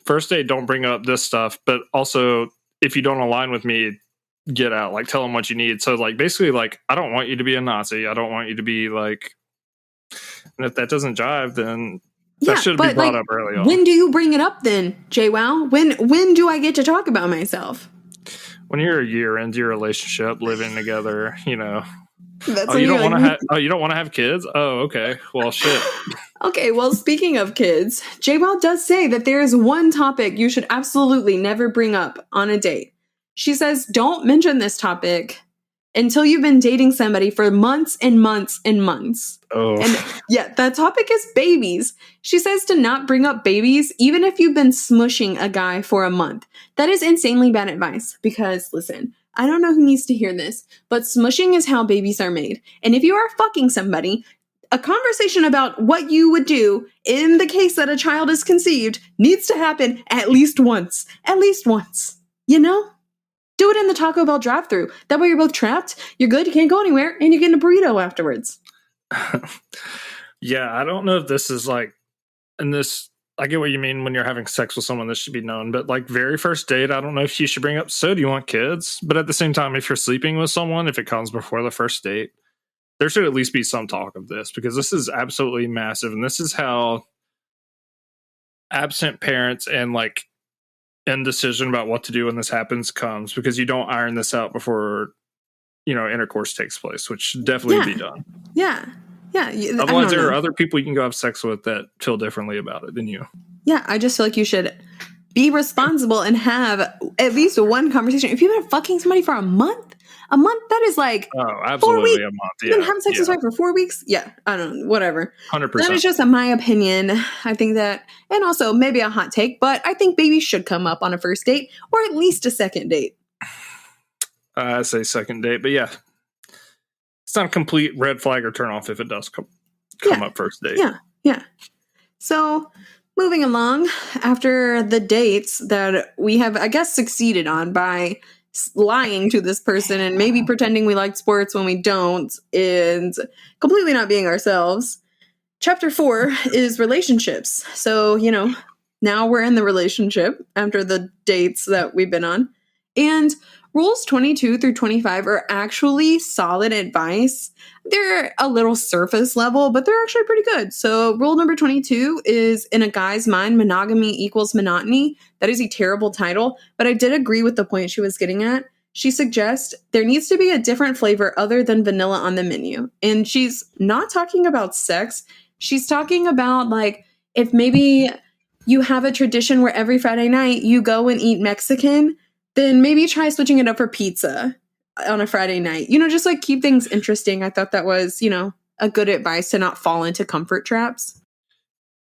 first date, don't bring up this stuff. But also, if you don't align with me, get out. Like, tell them what you need. So, like, basically, like, I don't want you to be a Nazi. I don't want you to be like, and if that doesn't jive, then that should be brought up early on.
When do you bring it up then, JWoww? When do I get to talk about myself?
When you're a year into your relationship, living together, you know.
That's
you don't want to have. Oh, you don't want to have kids? Oh, okay. Well, shit.
Okay. Well, speaking of kids, JWoww does say that there is one topic you should absolutely never bring up on a date. She says, don't mention this topic until you've been dating somebody for months and months and months.
Oh.
And that topic is babies. She says to not bring up babies, even if you've been smushing a guy for a month. That is insanely bad advice because, listen, I don't know who needs to hear this, but smushing is how babies are made. And if you are fucking somebody, a conversation about what you would do in the case that a child is conceived needs to happen at least once. At least once. You know? Do it in the Taco Bell drive-thru. That way you're both trapped, you're good, you can't go anywhere, and you're getting a burrito afterwards.
Yeah, I don't know if this is like, and this, I get what you mean when you're having sex with someone, this should be known, but like very first date, I don't know if you should bring up, so do you want kids? But at the same time, if you're sleeping with someone, if it comes before the first date, there should at least be some talk of this because this is absolutely massive. And this is how absent parents and like indecision about what to do when this happens comes because you don't iron this out before, you know, intercourse takes place, which should definitely be done.
Yeah.
Otherwise, there are other people you can go have sex with that feel differently about it than you.
Yeah, I just feel like you should be responsible and have at least one conversation. If you've been fucking somebody for a month, that is like
absolutely
4 weeks.
a month.
You've been having sex with somebody for 4 weeks? Yeah, I don't know, whatever.
100%.
That is just my opinion. I think that, and also maybe a hot take, but I think babies should come up on a first date or at least a second date.
I say second date, but yeah. It's not a complete red flag or turn off if it does come up first date.
Yeah. So moving along, after the dates that we have, I guess, succeeded on by lying to this person and maybe pretending we like sports when we don't and completely not being ourselves. Chapter 4 is relationships. So, you know, now we're in the relationship after the dates that we've been on. And rules 22 through 25 are actually solid advice. They're a little surface level, but they're actually pretty good. So rule number 22 is, in a guy's mind, monogamy equals monotony. That is a terrible title, but I did agree with the point she was getting at. She suggests there needs to be a different flavor other than vanilla on the menu. And she's not talking about sex. She's talking about, like, if maybe you have a tradition where every Friday night you go and eat Mexican, then maybe try switching it up for pizza on a Friday night. You know, just like keep things interesting. I thought that was, you know, a good advice to not fall into comfort traps.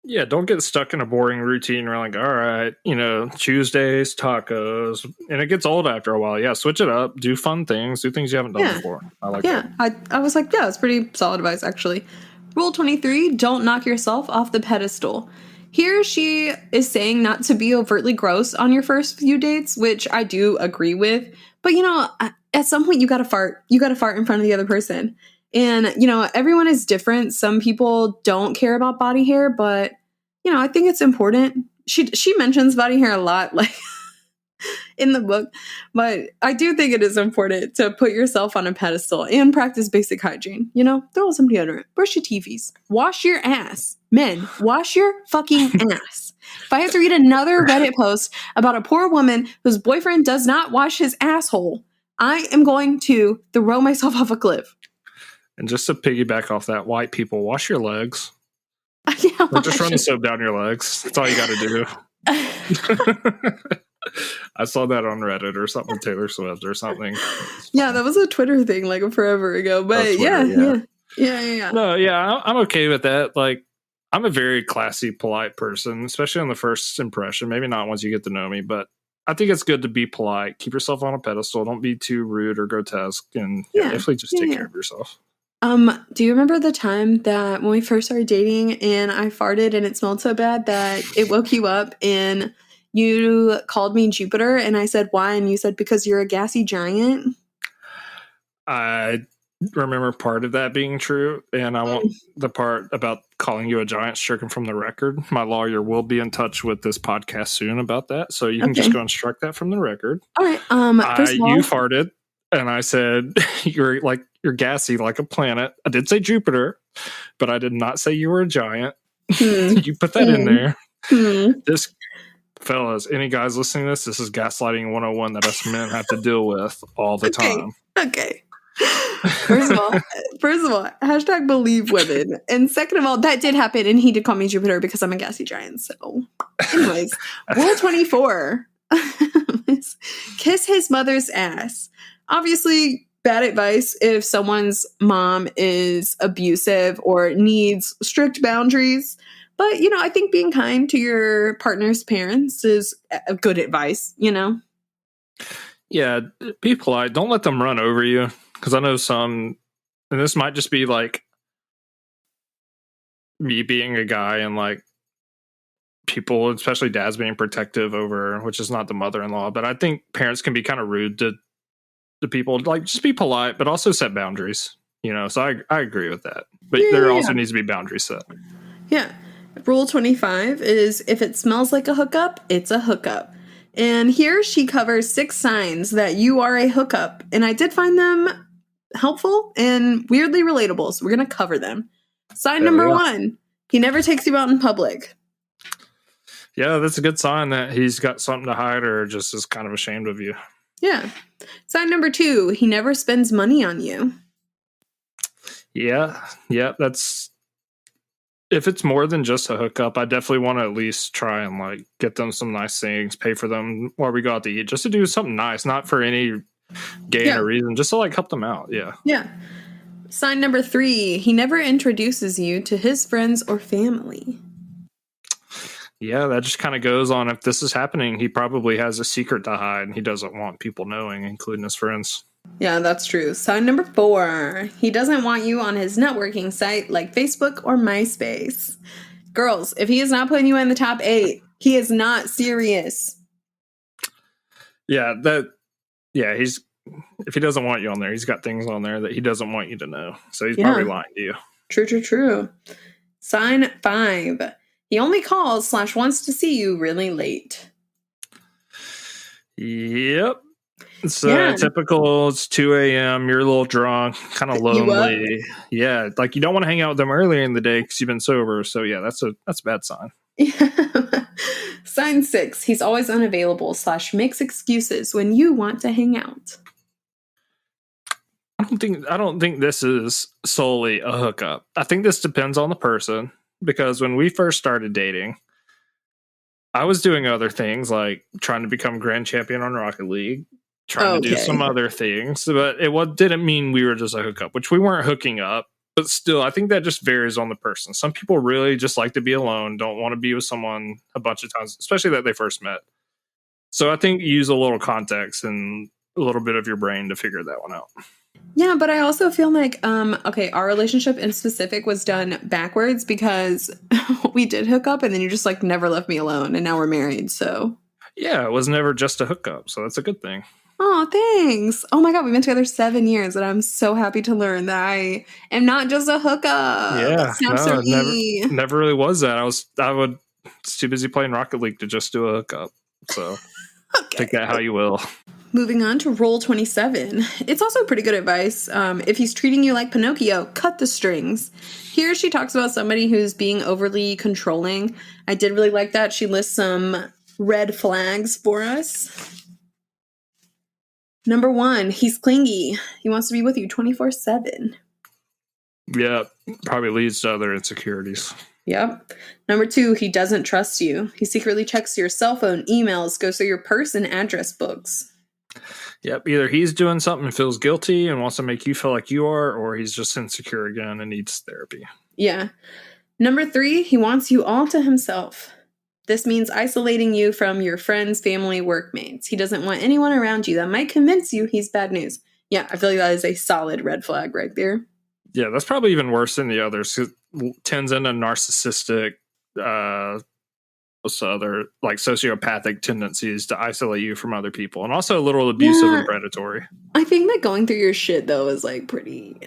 Yeah, don't get stuck in a boring routine. We're like, all right, you know, Tuesdays, tacos, and it gets old after a while. Yeah, switch it up, do fun things, do things you haven't done before. I like that.
I was like, yeah, it's pretty solid advice, actually. Rule 23, don't knock yourself off the pedestal. Here she is saying not to be overtly gross on your first few dates, which I do agree with. But, you know, at some point you got to fart. You got to fart in front of the other person. And, you know, everyone is different. Some people don't care about body hair, but, you know, I think it's important. She mentions body hair a lot, like in the book. But I do think it is important to put yourself on a pedestal and practice basic hygiene. You know, throw some deodorant, brush your teethies, wash your ass. Men, wash your fucking ass. If I have to read another Reddit post about a poor woman whose boyfriend does not wash his asshole, I am going to throw myself off a cliff.
And just to piggyback off that, white people, wash your legs. Or just run the soap down your legs. That's all you got to do. I saw that on Reddit or something with Taylor Swift or something.
Yeah, that was a Twitter thing like forever ago. But Twitter, yeah.
No, yeah, I'm okay with that. Like, I'm a very classy, polite person, especially on the first impression. Maybe not once you get to know me, but I think it's good to be polite. Keep yourself on a pedestal. Don't be too rude or grotesque. And definitely just take care of yourself.
Do you remember the time that when we first started dating and I farted and it smelled so bad that it woke you up and you called me Jupiter and I said, why? And you said, because you're a gassy giant?
I remember part of that being true. And I want the part about calling you a giant stricken from the record. My lawyer will be in touch with this podcast soon about that. So you can just go and strike that from the record.
All right.
First of all, you farted and I said, you're gassy like a planet. I did say Jupiter, but I did not say you were a giant. You put that in there. This, fellas, any guys listening to this is gaslighting 101 that us men have to deal with all the time.
Okay. First of all, hashtag believe women. And second of all, that did happen and he did call me Jupiter because I'm a gassy giant. So anyways, rule 24. Kiss his mother's ass. Obviously, bad advice if someone's mom is abusive or needs strict boundaries. But, I think being kind to your partner's parents is a good advice,
Yeah, be polite. Don't let them run over you. Because I know some, and this might just be like me being a guy and like people, especially dads being protective over, which is not the mother-in-law. But I think parents can be kind of rude to people. Like, just be polite, but also set boundaries. So I agree with that. But there also needs to be boundaries set.
Yeah. Rule 25 is if it smells like a hookup, it's a hookup. And here she covers 6 signs that you are a hookup. And I did find them helpful and weirdly relatable. So we're going to cover them. Sign number 1, he never takes you out in public.
Yeah, that's a good sign that he's got something to hide or just is kind of ashamed of you.
Yeah. Sign number 2, he never spends money on you.
Yeah, that's... If it's more than just a hookup, I definitely want to at least try and like get them some nice things, pay for them while we go out to eat, just to do something nice, not for any gain or reason, just to like help them out. Yeah.
Sign number 3, he never introduces you to his friends or family.
Yeah, that just kind of goes on. If this is happening, he probably has a secret to hide and he doesn't want people knowing, including his friends.
Yeah, that's true. Sign number 4, he doesn't want you on his networking site like Facebook or MySpace. Girls, if he is not putting you in the top 8, he is not serious.
He's if he doesn't want you on there, he's got things on there that he doesn't want you to know. So he's probably lying to you. True.
Sign 5, he only calls / wants to see you really late.
Yep. So typical, it's 2 a.m., you're a little drunk, kind of lonely. Yeah, like you don't want to hang out with them earlier in the day because you've been sober. So yeah, that's a bad sign.
Sign 6, he's always unavailable / makes excuses when you want to hang out.
I don't think this is solely a hookup. I think this depends on the person because when we first started dating, I was doing other things like trying to become grand champion on Rocket League, trying to do some other things, but it didn't mean we were just a hookup, which we weren't hooking up. But still, I think that just varies on the person. Some people really just like to be alone, don't want to be with someone a bunch of times, especially that they first met. So I think use a little context and a little bit of your brain to figure that one out.
Yeah, but I also feel like, our relationship in specific was done backwards because we did hook up and then you just like never left me alone and now we're married, so.
Yeah, it was never just a hookup, so that's a good thing.
Oh, thanks. Oh my God, we've been together 7 years and I'm so happy to learn that I am not just a hookup.
Yeah, never really was that. I was too busy playing Rocket League to just do a hookup. So take that how you will.
Moving on to rule 27. It's also pretty good advice. If he's treating you like Pinocchio, cut the strings. Here she talks about somebody who's being overly controlling. I did really like that. She lists some red flags for us. Number 1, he's clingy. He wants to be with you 24/7.
Yeah, probably leads to other insecurities.
Yep. Number 2, he doesn't trust you. He secretly checks your cell phone, emails, goes through your purse and address books.
Yep, either he's doing something and feels guilty and wants to make you feel like you are, or he's just insecure again and needs therapy.
Yeah. Number 3, he wants you all to himself. This means isolating you from your friends, family, workmates. He doesn't want anyone around you that might convince you he's bad news. Yeah, I feel like that is a solid red flag right there.
Yeah, that's probably even worse than the others. It tends into narcissistic, other like sociopathic tendencies to isolate you from other people, and also a little abusive and predatory.
I think that going through your shit though is like pretty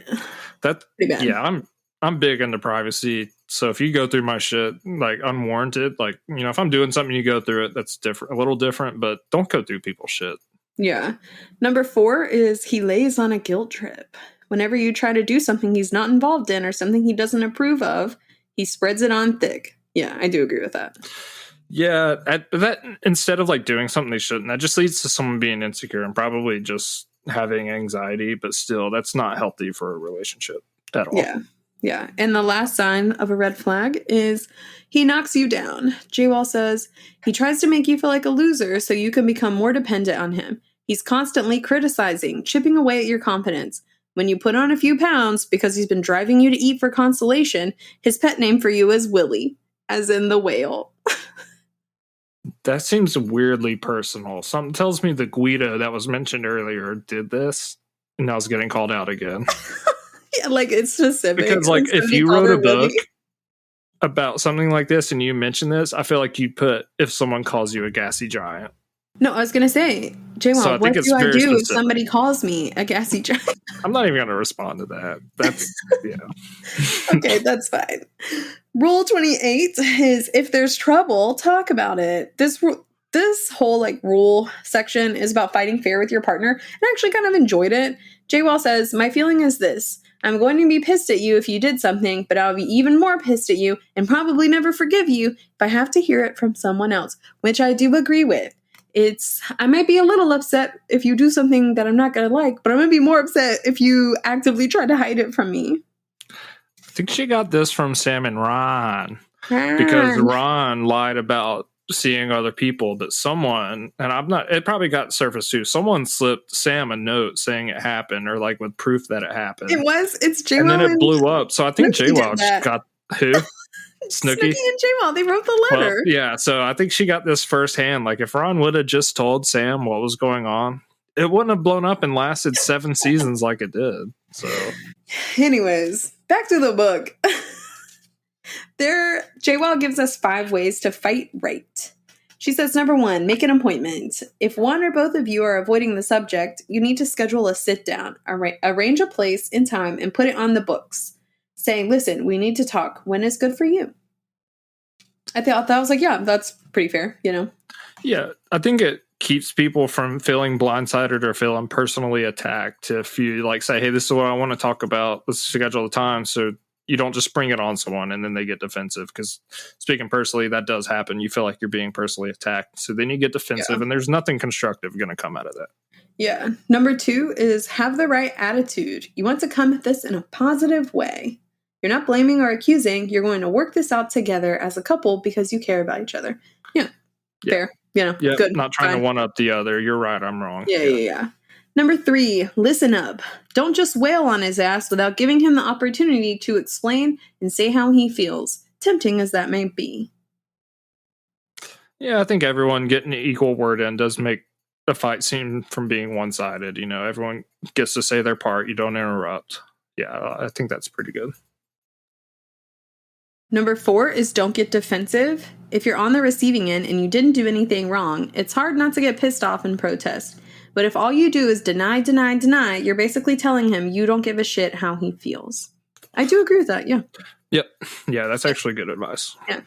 bad.
Yeah, I'm big into privacy. So if you go through my shit like unwarranted, like, you know, if I'm doing something, you go through it, that's different, a little different, but don't go through people's shit.
Yeah. Number 4 is he lays on a guilt trip. Whenever you try to do something he's not involved in or something he doesn't approve of, he spreads it on thick. Yeah, I do agree with that.
Yeah, that instead of like doing something they shouldn't, that just leads to someone being insecure and probably just having anxiety, but still, that's not healthy for a relationship at all.
Yeah. And the last sign of a red flag is he knocks you down. JWoww says he tries to make you feel like a loser so you can become more dependent on him. He's constantly criticizing, chipping away at your confidence. When you put on a few pounds because he's been driving you to eat for consolation, his pet name for you is Willie, as in the whale.
That seems weirdly personal. Something tells me the Guido that was mentioned earlier did this, and I was getting called out again.
Yeah, like it's specific.
Because like if you wrote a book about something like this and you mention this, I feel like you'd put if someone calls you a gassy giant.
No, I was going to say, JWoww, so what do I do if somebody calls me a gassy giant?
I'm not even going to respond to that. That's, yeah.
Okay, that's fine. Rule 28 is if there's trouble, talk about it. This whole like rule section is about fighting fair with your partner, and I actually kind of enjoyed it. JWoww says, my feeling is this. I'm going to be pissed at you if you did something, but I'll be even more pissed at you and probably never forgive you if I have to hear it from someone else, which I do agree with. I might be a little upset if you do something that I'm not going to like, but I'm going to be more upset if you actively try to hide it from me.
I think she got this from Sam and Ron. Because Ron lied about seeing other people, but someone, and it probably got surfaced too, someone slipped Sam a note saying it happened, or like with proof that it happened.
It's JWoww.
And then it blew up. So I think JWoww just got who?
Snooki and JWoww, they wrote the letter.
Well, yeah, so I think she got this firsthand. Like, if Ron would have just told Sam what was going on, it wouldn't have blown up and lasted 7 seasons like it did. So,
anyways, back to the book. JWoww gives us 5 ways to fight right. She says, number 1, make an appointment. If one or both of you are avoiding the subject, you need to schedule a sit down, arrange a place and time, and put it on the books. Saying, listen, we need to talk. When is good for you? I thought that was like, yeah, that's pretty fair, you know?
Yeah, I think it keeps people from feeling blindsided or feeling personally attacked. If you like say, hey, this is what I want to talk about, let's schedule the time, so you don't just spring it on someone and then they get defensive. Because speaking personally, that does happen. You feel like you're being personally attacked. So then you get defensive, and there's nothing constructive going to come out of that. Yeah.
Number 2 is have the right attitude. You want to come at this in a positive way. You're not blaming or accusing. You're going to work this out together as a couple because you care about each other. Yeah. Fair. You know, good.
Not trying to one up the other. You're right. I'm wrong.
Yeah. Number 3, listen up. Don't just wail on his ass without giving him the opportunity to explain and say how he feels, tempting as that may be.
Yeah, I think everyone getting an equal word in does make the fight seem from being one-sided. You know, everyone gets to say their part. You don't interrupt. Yeah, I think that's pretty good.
Number 4 is don't get defensive. If you're on the receiving end and you didn't do anything wrong, it's hard not to get pissed off and protest. But if all you do is deny, you're basically telling him you don't give a shit how he feels. I do agree with that, yeah.
Yep. Yeah, that's actually good advice.
Yeah.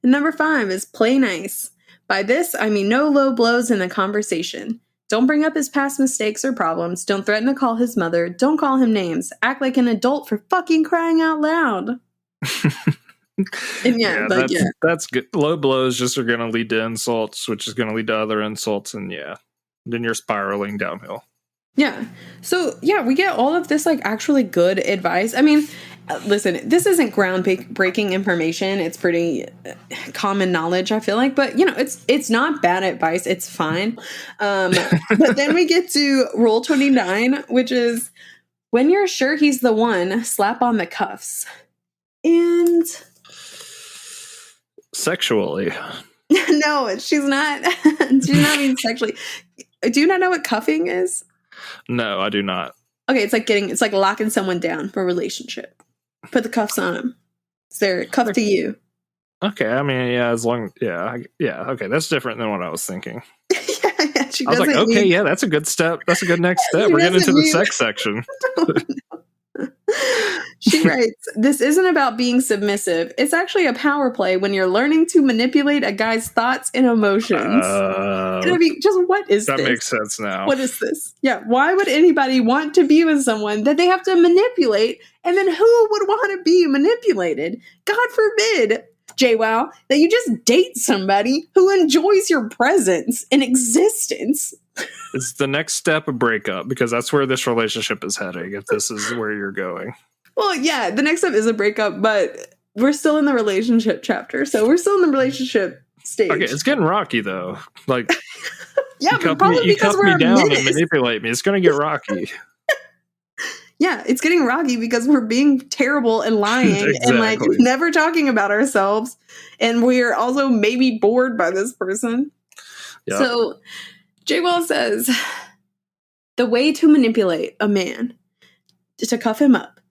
And number 5 is play nice. By this, I mean no low blows in the conversation. Don't bring up his past mistakes or problems. Don't threaten to call his mother. Don't call him names. Act like an adult for fucking crying out loud. And
that's good. Low blows just are going to lead to insults, which is going to lead to other insults. And then you're spiraling downhill.
Yeah. So, we get all of this, like, actually good advice. I mean, listen, this isn't groundbreaking information. It's pretty common knowledge, I feel like. But, it's not bad advice. It's fine. But then we get to Rule 29, which is, when you're sure he's the one, slap on the cuffs. And...
sexually.
No, she's not. She's not being sexually. Do you not know what cuffing is?
No, I do not.
Okay, it's like locking someone down for a relationship. Put the cuffs on them. They're cuffed to you.
Okay, I mean, okay, that's different than what I was thinking.
She
I was like, okay, that's a good step. That's a good next step. We're getting into the sex section.
She writes, this isn't about being submissive. It's actually a power play when you're learning to manipulate a guy's thoughts and emotions. I mean, just what is
that?
This?
That makes sense now.
What is this? Yeah, why would anybody want to be with someone that they have to manipulate? And then who would want to be manipulated? God forbid, JWoww, that you just date somebody who enjoys your presence and existence.
It's the next step of breakup, because that's where this relationship is heading, if this is where you're going.
Well, yeah, the next step is a breakup, but we're still in the relationship chapter, so we're still in the relationship stage.
Okay, it's getting rocky, though. Like,
yeah, but probably because we're
me down and manipulate me. It's going to get rocky.
Yeah, it's getting rocky because we're being terrible and lying
Exactly.
and, like, never talking about ourselves, and we're also maybe bored by this person. Yep. So... JWoww says, the way to manipulate a man, to cuff him up,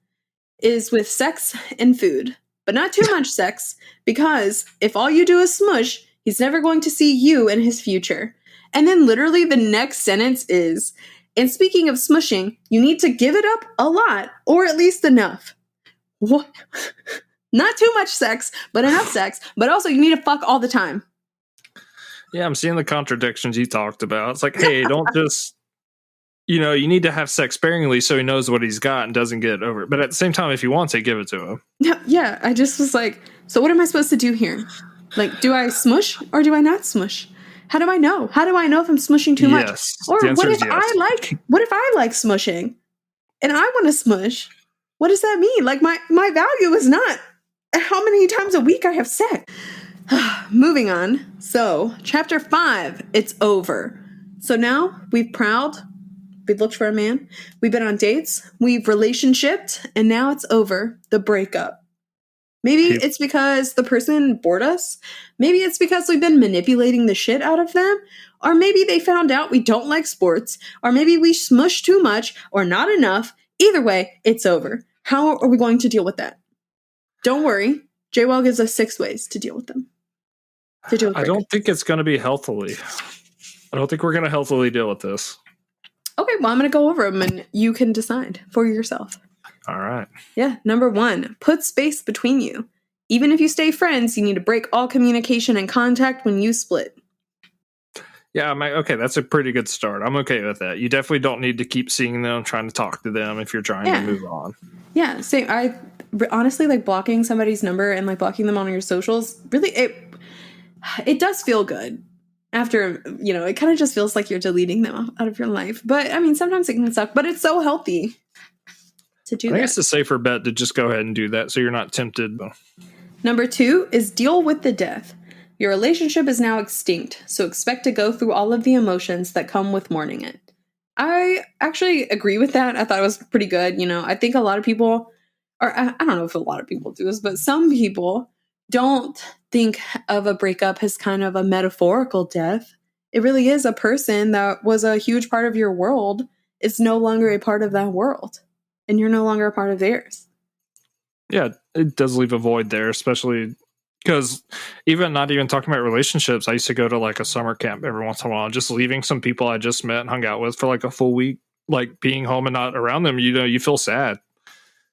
is with sex and food. But not too much sex, because if all you do is smush, he's never going to see you in his future. And then literally the next sentence is, and speaking of smushing, you need to give it up a lot, or at least enough. What? Not too much sex, but enough sex. But also you need to fuck all the time.
Yeah, I'm seeing the contradictions you talked about. It's like, hey, don't just, you need to have sex sparingly so he knows what he's got and doesn't get over it. But at the same time, if he wants it, give it to him.
Yeah, I just was like, so what am I supposed to do here? Like, do I smush or do I not smush? How do I know? How do I know if I'm smushing too much? Or what if I like smushing and I want to smush? What does that mean? Like, my value is not how many times a week I have sex. Moving on. So, chapter 5, it's over. So now we've looked for a man, we've been on dates, we've relationshiped, and now it's over. The breakup. Maybe it's because the person bored us. Maybe it's because we've been manipulating the shit out of them. Or maybe they found out we don't like sports. Or maybe we smushed too much or not enough. Either way, it's over. How are we going to deal with that? Don't worry. JWoww gives us 6 ways to deal with them.
I don't think it's going to be healthily. I don't think we're going to healthily deal with this.
Okay, well, I'm going to go over them and you can decide for yourself.
All right.
Yeah. Number 1, put space between you. Even if you stay friends, you need to break all communication and contact when you split.
Yeah, okay, that's a pretty good start. I'm okay with that. You definitely don't need to keep seeing them, trying to talk to them if you're trying to move on. Yeah, same.
I honestly, like, blocking somebody's number and, like, blocking them on your socials, really, it does feel good. After, it kind of just feels like you're deleting them out of your life. But, I mean, sometimes it can suck, but it's so healthy to do that. I
think it's a safer bet to just go ahead and do that so you're not tempted.
Number 2 is deal with the death. Your relationship is now extinct, so expect to go through all of the emotions that come with mourning it. I actually agree with that. I thought it was pretty good. I think a lot of people, or I don't know if a lot of people do this, but some people don't think of a breakup as kind of a metaphorical death. It really is a person that was a huge part of your world. It's no longer a part of that world, and you're no longer a part of theirs.
Yeah, it does leave a void there, especially because not even talking about relationships, I used to go to like a summer camp every once in a while, just leaving some people I just met and hung out with for like a full week, like being home and not around them, you feel sad.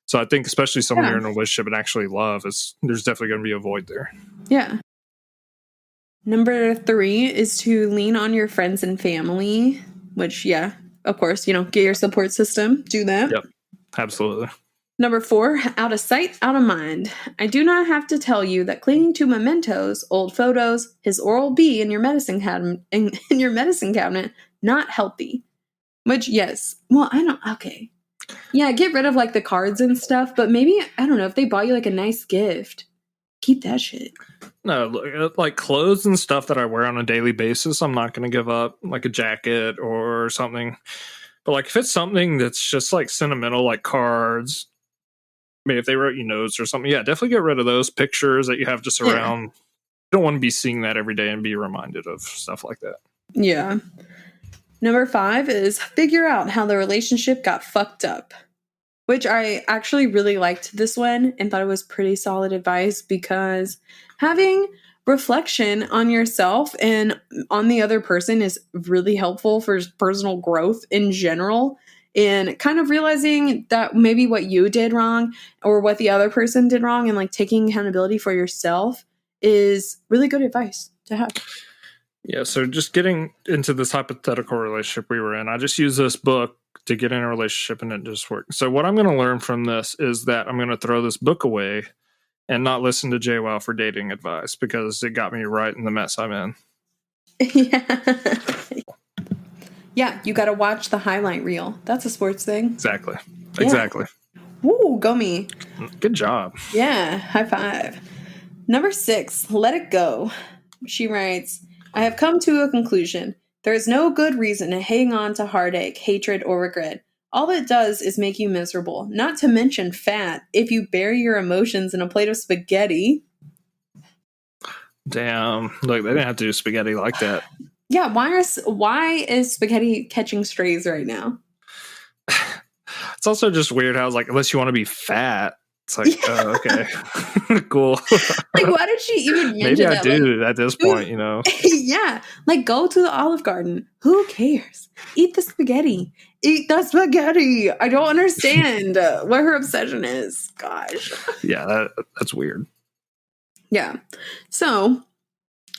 So I think especially someone you're in a relationship and actually love, there's definitely going to be a void there.
Yeah. Number 3 is to lean on your friends and family which, yeah, of course, get your support system. Do that.
Yep, absolutely.
Number 4, out of sight, out of mind. I do not have to tell you that clinging to mementos, old photos, his Oral-B in your medicine cabinet, not healthy. Which, yes. Well, I don't. Okay. Yeah, get rid of like the cards and stuff. But maybe, I don't know, if they bought you like a nice gift, keep that shit.
No, like clothes and stuff that I wear on a daily basis, I'm not going to give up, like a jacket or something. But like if it's something that's just like sentimental, like cards, maybe if they wrote you notes or something, yeah, definitely get rid of those pictures that you have just around. You don't want to be seeing that every day and be reminded of stuff like that.
Yeah. Number 5 is figure out how the relationship got fucked up, which I actually really liked this one and thought it was pretty solid advice, because having reflection on yourself and on the other person is really helpful for personal growth in general, and kind of realizing that maybe what you did wrong or what the other person did wrong and like taking accountability for yourself is really good advice to have.
Yeah, so just getting into this hypothetical relationship we were in, I just used this book to get in a relationship and it just worked. So what I'm going to learn from this is that I'm going to throw this book away and not listen to JWoww for dating advice, because it got me right in the mess I'm in.
Yeah, you got to watch the highlight reel. That's a sports thing.
Exactly.
Woo, go me.
Good job.
Yeah, high five. Number 6, let it go. She writes, I have come to a conclusion. There is no good reason to hang on to heartache, hatred, or regret. All it does is make you miserable, not to mention fat, if you bury your emotions in a plate of spaghetti.
Damn. Look, they didn't have to do spaghetti like that.
Yeah, why is spaghetti catching strays right now?
It's also just weird how it's like, unless you want to be fat, it's like, oh, okay, cool.
Like, why did she even mention
Maybe I
that?
do at this point,
Yeah, like, go to the Olive Garden. Who cares? Eat the spaghetti. Eat the spaghetti. I don't understand what her obsession is. Gosh.
Yeah, that's weird.
Yeah. So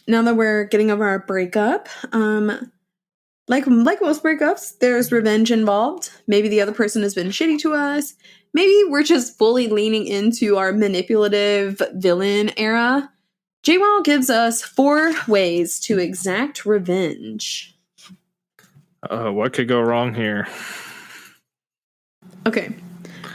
now that we're getting over our breakup, like most breakups, there's revenge involved. Maybe the other person has been shitty to us. Maybe we're just fully leaning into our manipulative villain era. JWoww gives us 4 ways to exact revenge.
What could go wrong here?
Okay.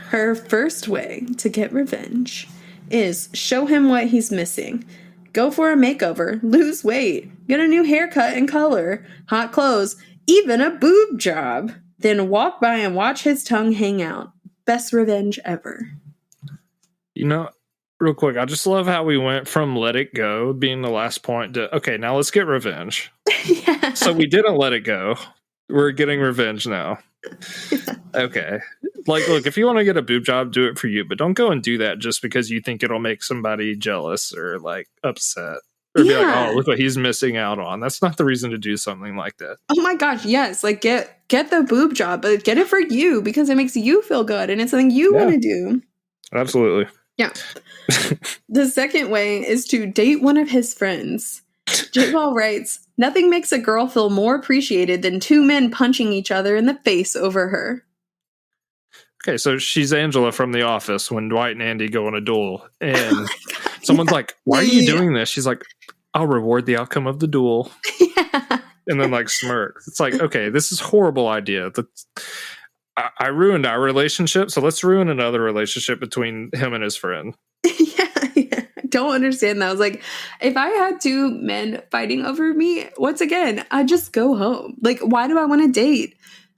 Her first way to get revenge is show him what he's missing. Go for a makeover, lose weight, get a new haircut and color, hot clothes, even a boob job. Then walk by and watch his tongue hang out. Best revenge ever.
Real quick, I just love how we went from let it go being the last point to, okay, now let's get revenge. Yeah. So we didn't let it go. We're getting revenge now. Okay. Like, look, if you want to get a boob job, do it for you, but don't go and do that just because you think it'll make somebody jealous or like upset. Or be like, oh, look what he's missing out on. That's not the reason to do something like that.
Oh my gosh, yes. Like, get the boob job, but get it for you because it makes you feel good and it's something you want to do.
Absolutely.
Yeah. The second way is to date one of his friends. JWoww writes, nothing makes a girl feel more appreciated than 2 men punching each other in the face over her.
Okay, so she's Angela from The Office when Dwight and Andy go on a duel. And someone's like, why are you doing this? She's like, I'll reward the outcome of the duel. Yeah. And then like smirk. It's like, okay, this is a horrible idea. I ruined our relationship, so let's ruin another relationship between him and his friend.
Yeah. I don't understand that. I was like, if I had 2 men fighting over me, once again, I'd just go home. Like, why do I want to date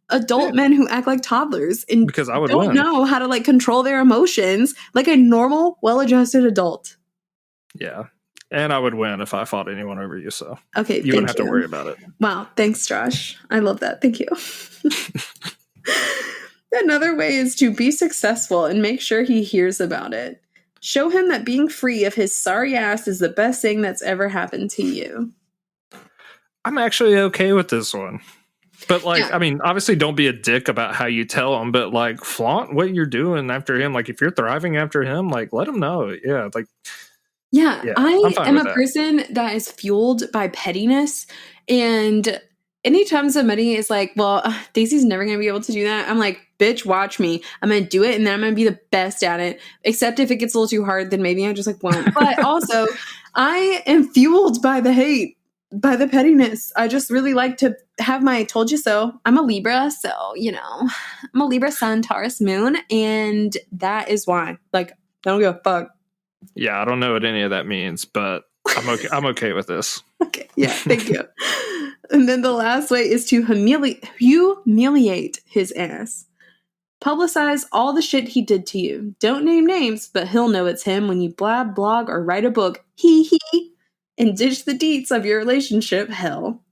adult men who act like toddlers and
because I would
don't know how to like control their emotions like a normal, well-adjusted adult?
Yeah. And I would win if I fought anyone over you, so
okay,
you wouldn't have to worry about it.
Wow, thanks, Josh. I love that. Thank you. Another way is to be successful and make sure he hears about it. Show him that being free of his sorry ass is the best thing that's ever happened to you.
I'm actually okay with this one. But like, I mean, obviously don't be a dick about how you tell him, but like flaunt what you're doing after him. Like if you're thriving after him, like let him know. Yeah. Like,
I am a person that is fueled by pettiness, and anytime somebody is like, well, Dacey's never going to be able to do that, I'm like, bitch, watch me. I'm going to do it, and then I'm going to be the best at it. Except if it gets a little too hard, then maybe I just like won't. But also, I am fueled by the hate, by the pettiness. I just really like to have my told you so. I'm a Libra, so, I'm a Libra sun, Taurus moon, and that is why. Like, I don't give a fuck.
Yeah, I don't know what any of that means, but I'm okay with this.
Okay, yeah, thank you. And then the last way is to humiliate his ass. Publicize all the shit he did to you. Don't name names, but he'll know it's him when you blab, blog, or write a book. And ditch the deets of your relationship. Hell.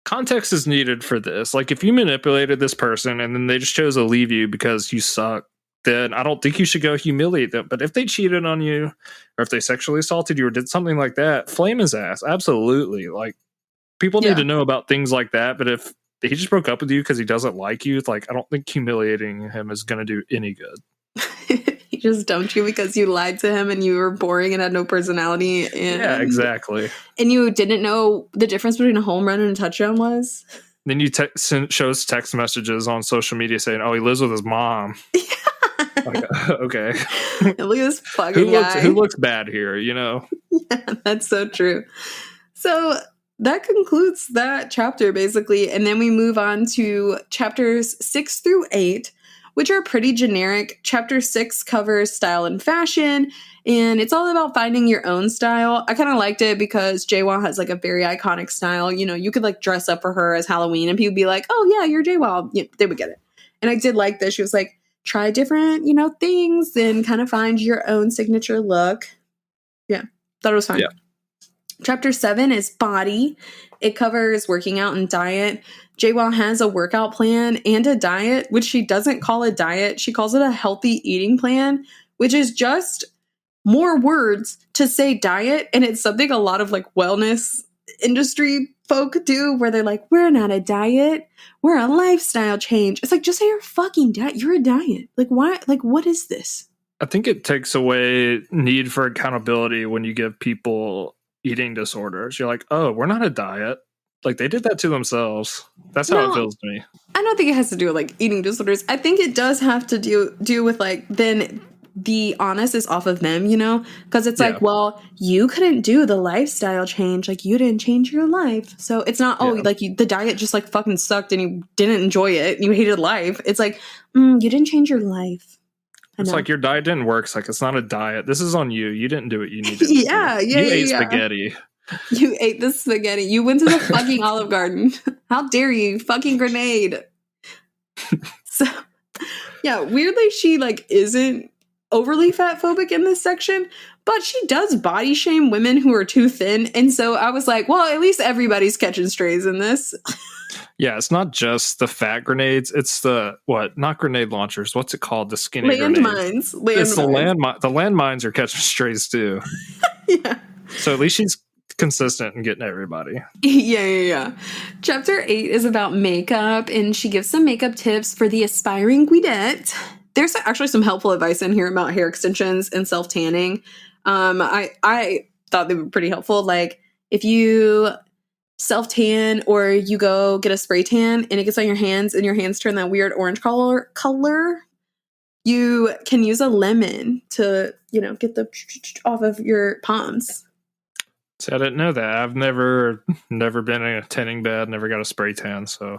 Context is needed for this. Like, if you manipulated this person and then they just chose to leave you because you suck, then I don't think you should go humiliate them. But if they cheated on you, or if they sexually assaulted you, or did something like that, flame his ass. Absolutely. Like, people need to know about things like that. But if he just broke up with you because he doesn't like you, it's like, I don't think humiliating him is going to do any good.
He just dumped you because you lied to him and you were boring and had no personality.
Yeah, exactly.
And you didn't know the difference between a home run and a touchdown was.
Then you shows text messages on social media saying, "Oh, he lives with his mom." Like, okay.
Look at this fucking guy.
Who looks bad here?
Yeah, that's so true. So that concludes that chapter, basically. And then we move on to chapters 6 through 8, which are pretty generic. Chapter 6 covers style and fashion, and it's all about finding your own style. I kind of liked it because JWoww has like a very iconic style. You could like dress up for her as Halloween and people would be like, oh yeah, you're JWoww. Yeah, they would get it. And I did like this. She was like, try different, things and kind of find your own signature look. Yeah, thought it was fun. Yeah. Chapter 7 is body. It covers working out and diet. JWoww has a workout plan and a diet, which she doesn't call a diet. She calls it a healthy eating plan, which is just more words to say diet. And it's something a lot of like wellness industry folk do, where they're like, we're not a diet, we're a lifestyle change. It's like, just say you're a fucking diet. You're a diet. Like, why? Like, what is this?
I think it takes away need for accountability when you give people eating disorders. You're like, oh, we're not a diet. Like, they did that to themselves. That's how it feels to me.
I don't think it has to do with like eating disorders. I think it does have to do with like, then the onus is off of them, because it's like, well, you couldn't do the lifestyle change. Like, you didn't change your life. So it's not, like the diet just like fucking sucked and you didn't enjoy it. And you hated life. It's like, you didn't change your life.
It's like your diet didn't work. It's like, it's not a diet. This is on you. You didn't do what you needed to do. You ate spaghetti.
You ate the spaghetti. You went to the fucking Olive Garden. How dare you? Fucking grenade. So, yeah, weirdly, she like isn't overly fat phobic in this section, but she does body shame women who are too thin. And so I was like, well, at least everybody's catching strays in this.
Yeah, it's not just the fat grenades. It's the not grenade launchers. What's it called? The skinny
landmines.
It's the landmines are catching strays too.
Yeah.
So at least she's consistent in getting everybody.
Yeah. Chapter 8 is about makeup, and she gives some makeup tips for the aspiring Guidette. There's actually some helpful advice in here about hair extensions and self-tanning. I thought they were pretty helpful. Like, if you self-tan or you go get a spray tan and it gets on your hands and your hands turn that weird orange color, you can use a lemon to, get the off of your palms.
See, I didn't know that. I've never been in a tanning bed, never got a spray tan, so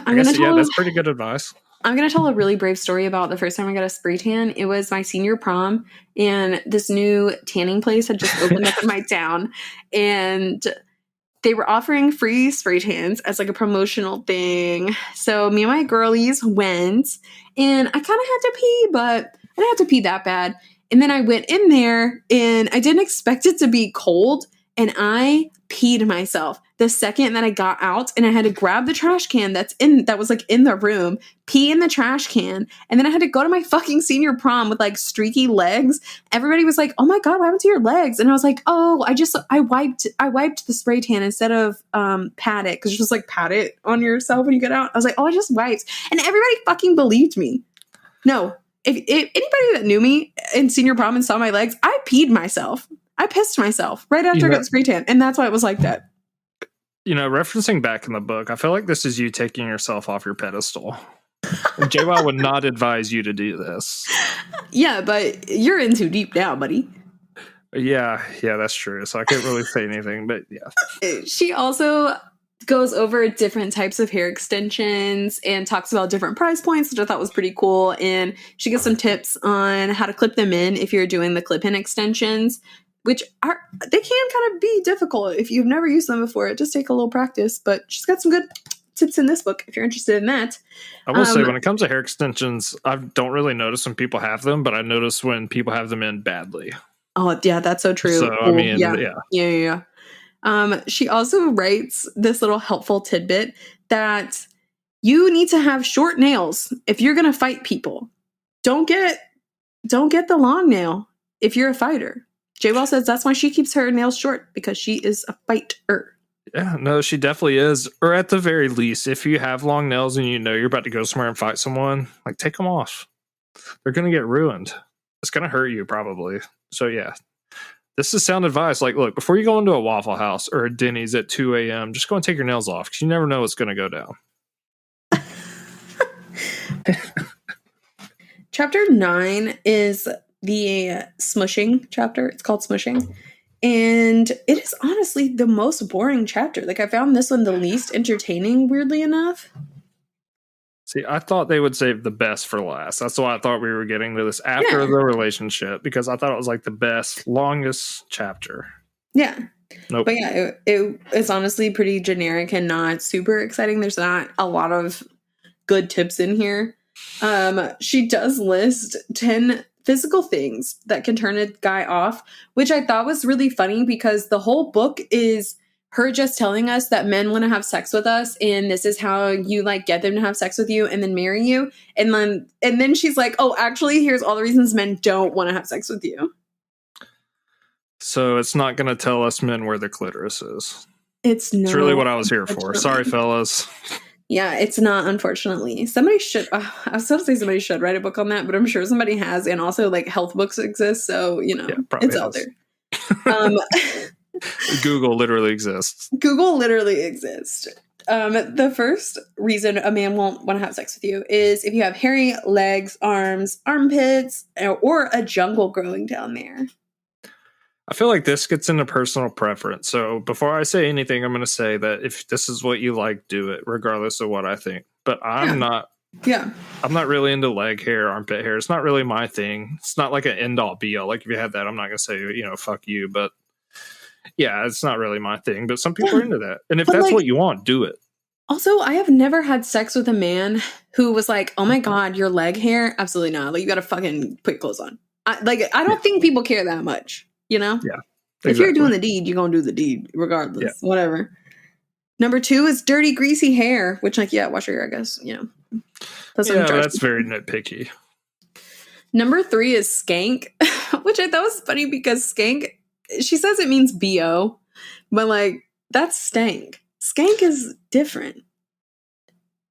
I guess that's pretty good advice.
I'm going to tell a really brave story about the first time I got a spray tan. It was my senior prom, and this new tanning place had just opened up in my town, and they were offering free spray tans as like a promotional thing. So me and my girlies went, and I kind of had to pee, but I didn't have to pee that bad. And then I went in there, and I didn't expect it to be cold, and I peed myself the second that I got out, and I had to grab the trash can that was like in the room, pee in the trash can, and then I had to go to my fucking senior prom with like streaky legs. Everybody was like, "Oh my god, what happened to your legs?" And I was like, "Oh, I wiped the spray tan instead of pat it, because you just like pat it on yourself when you get out." I was like, "Oh, I just wiped," and everybody fucking believed me. No, if anybody that knew me in senior prom and saw my legs, I peed myself. I pissed myself right after I got the spray tan, and that's why it was like that.
referencing back in the book, I feel like this is you taking yourself off your pedestal. JWoww would not advise you to do this.
Yeah, but you're in too deep now, buddy.
Yeah, that's true. So I can't really say anything, but yeah.
She also goes over different types of hair extensions and talks about different price points, which I thought was pretty cool. And she gives some tips on how to clip them in if you're doing the clip-in extensions, which they can kind of be difficult if you've never used them before. It just take a little practice, but she's got some good tips in this book if you're interested in that.
I will say, when it comes to hair extensions, I don't really notice when people have them, but I notice when people have them in badly.
Oh, yeah, that's so true.
So, I mean,
yeah. She also writes this little helpful tidbit that you need to have short nails if you're going to fight people. Don't get the long nail if you're a fighter. JWoww says that's why she keeps her nails short, because she is a fighter.
Yeah, no, she definitely is. Or at the very least, if you have long nails and you're about to go somewhere and fight someone, like, take them off. They're going to get ruined. It's going to hurt you probably. So yeah, this is sound advice. Like, look, before you go into a Waffle House or a Denny's at 2 a.m., just go and take your nails off, because you never know what's going to go down.
Chapter 9 is the smushing chapter. It's called Smushing. And it is honestly the most boring chapter. Like, I found this one the least entertaining, weirdly enough.
See, I thought they would save the best for last. That's why I thought we were getting to this after the relationship, because I thought it was like the best, longest chapter.
Yeah.
Nope.
But yeah, it is honestly pretty generic and not super exciting. There's not a lot of good tips in here. She does list 10 physical things that can turn a guy off, which I thought was really funny, because the whole book is her just telling us that men want to have sex with us, and this is how you like get them to have sex with you and then marry you. And then she's like, oh, actually, here's all the reasons men don't want to have sex with you.
So it's not going to tell us men where the clitoris is.
It's not.
It's really what I was here for. Sorry, fellas. Yeah,
it's not, unfortunately. Somebody should, I was going to say somebody should write a book on that, but I'm sure somebody has. And also, like, health books exist, so, it's out there.
Google literally exists.
The first reason a man won't want to have sex with you is if you have hairy legs, arms, armpits, or a jungle growing down there.
I feel like this gets into personal preference. So before I say anything, I'm going to say that if this is what you like, do it, regardless of what I think. But I'm not really into leg hair, armpit hair. It's not really my thing. It's not like an end all be all. Like, if you had that, I'm not going to say, fuck you. But yeah, it's not really my thing. But some people are into that. And if that's what you want, do it.
Also, I have never had sex with a man who was like, oh my God, your leg hair? Absolutely not. Like, you got to fucking put your clothes on. I don't think people care that much.
Yeah. Exactly.
If you're doing the deed, you're going to do the deed regardless. Yeah. Whatever. Number 2 is dirty, greasy hair, which, like, wash your hair, I guess,
that's very nitpicky.
Number 3 is skank, which I thought was funny because skank, she says it means B.O., but, like, that's stank. Skank is different.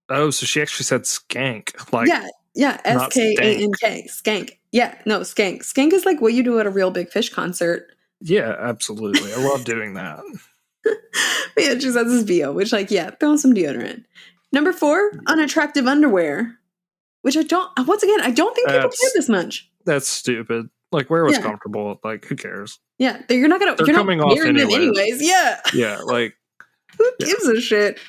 Oh, so she actually said skank. Like,
yeah, S-K-A-N-K, skank. Yeah, no, skank. Skank is like what you do at a Real Big Fish concert.
Yeah, absolutely. I love doing that.
But yeah, she says it's B.O., which, like, throw some deodorant. Number 4, unattractive underwear, which I don't think people care this much.
That's stupid. Like, wear what's comfortable. Like, who cares?
Yeah, you're not
coming off
anyways. Yeah.
Yeah, like.
Who gives a shit?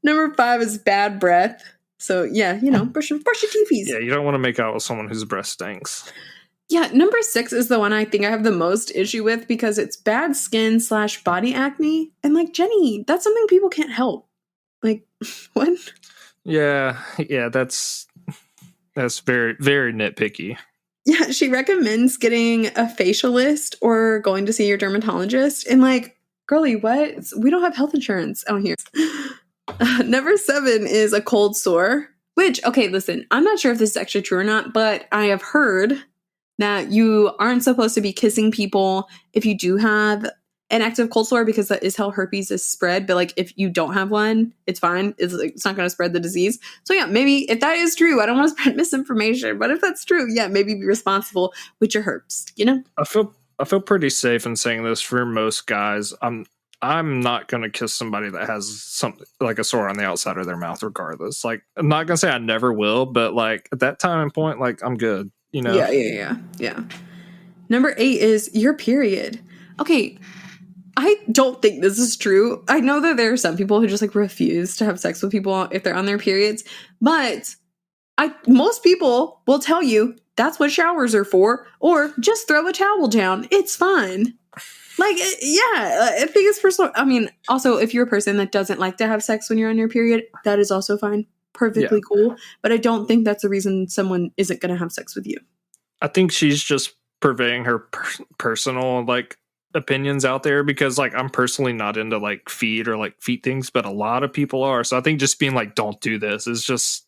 Number 5 is bad breath. So, brush your teethies.
Yeah, you don't want to make out with someone whose breath stinks.
Yeah, number 6 is the one I think I have the most issue with, because it's bad skin / body acne. And, like, Jenny, that's something people can't help. Like, what?
Yeah, that's very, very nitpicky.
Yeah, she recommends getting a facialist or going to see your dermatologist. And, like, girlie, what? We don't have health insurance out here. Number 7 is a cold sore, which, okay, listen, I'm not sure if this is actually true or not, but I have heard that you aren't supposed to be kissing people if you do have an active cold sore, because that is how herpes is spread. But, like, if you don't have one, it's fine. It's not going to spread the disease. So yeah, maybe if that is true, I don't want to spread misinformation, but if that's true, maybe be responsible with your herpes,
I feel pretty safe in saying this for most guys. I'm not going to kiss somebody that has something like a sore on the outside of their mouth regardless. Like, I'm not going to say I never will, but like at that time and point, like I'm good, you know?
Yeah. Number 8 is your period. Okay. I don't think this is true. I know that there are some people who just like refuse to have sex with people if they're on their periods, but most people will tell you that's what showers are for, or just throw a towel down. It's fine. Like, yeah, I think it's personal. I mean, also, if you're a person that doesn't like to have sex when you're on your period, that is also fine. Perfectly cool. But I don't think that's the reason someone isn't going to have sex with you.
I think she's just purveying her personal, like, opinions out there because, like, I'm personally not into, like, feet or, like, feet things, but a lot of people are. So I think just being like, don't do this is just,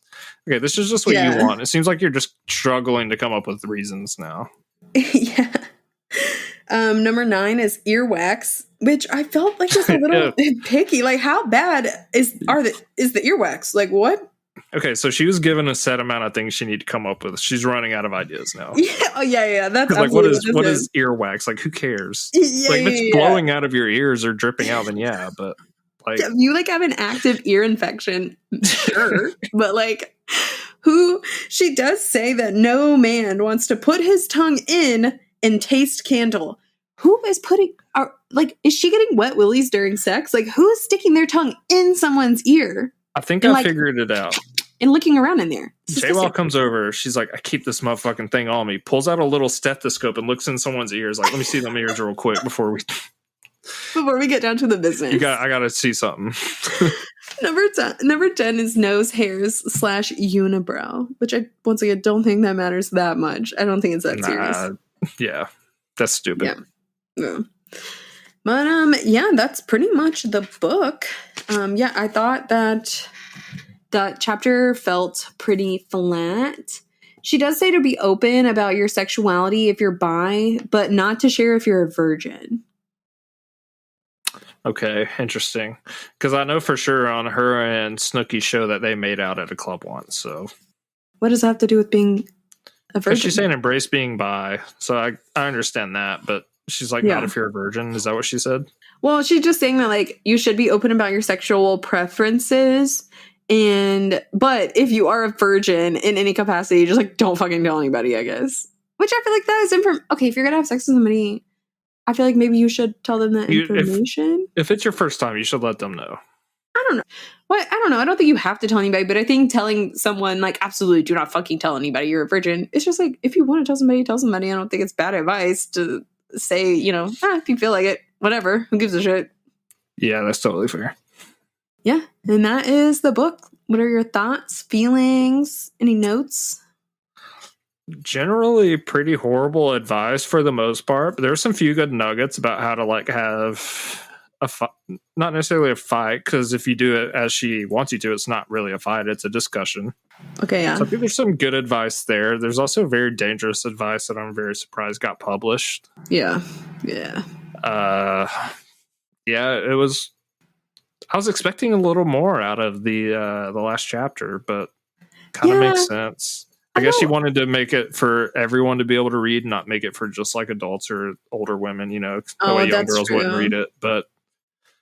okay, this is just what you want. It seems like you're just struggling to come up with reasons now.
Yeah. Number 9 is earwax, which I felt like just a little picky. Like, how bad is the earwax? Like, what?
Okay, so she was given a set amount of things she needed to come up with. She's running out of ideas now.
Yeah. That's
like what is earwax? Like, who cares? Like, if it's blowing out of your ears or dripping out, then yeah. But like,
if you like have an active ear infection, sure. But like, she does say that no man wants to put his tongue in and taste candle. Who is is she getting wet willies during sex? Like, who is sticking their tongue in someone's ear?
I think I figured it out.
And looking around in there.
JWoww comes over. She's like, I keep this motherfucking thing on me. Pulls out a little stethoscope and looks in someone's ears. Like, let me see them ears real quick before we
get down to the business.
I gotta see something.
Number 10 is nose hairs / unibrow, which I once again don't think that matters that much. I don't think it's that serious.
Yeah, that's stupid.
Yeah. But that's pretty much the book. I thought that chapter felt pretty flat. She does say to be open about your sexuality if you're bi, but not to share if you're a virgin.
Okay, interesting. Because I know for sure on her and Snooki's show that they made out at a club once. So,
what does that have to do with being a virgin?
She's saying embrace being bi, so I understand that, but she's like, not if you're a virgin. Is that what she said?
Well, she's just saying that like you should be open about your sexual preferences, but if you are a virgin in any capacity, just like don't fucking tell anybody, I guess. Which I feel like that is okay. If you're gonna have sex with somebody, I feel like maybe you should tell them that information.
If it's your first time, you should let them know.
I don't know. What? I don't know. I don't think you have to tell anybody, but I think telling someone like absolutely do not fucking tell anybody you're a virgin. It's just like if you want to tell somebody, tell somebody. I don't think it's bad advice to say, if you feel like it, whatever. Who gives a shit?
Yeah, that's totally fair.
Yeah, and that is the book. What are your thoughts, feelings, any notes?
Generally pretty horrible advice for the most part, but there's some few good nuggets about how to like have not necessarily a fight, because if you do it as she wants you to, it's not really a fight, it's a discussion.
Okay, yeah.
So I think there's some good advice there. There's also very dangerous advice that I'm very surprised got published.
Yeah.
It was. I was expecting a little more out of the last chapter, but kind of makes sense. I guess she wanted to make it for everyone to be able to read, not make it for just like adults or older women, the way young girls wouldn't read it. But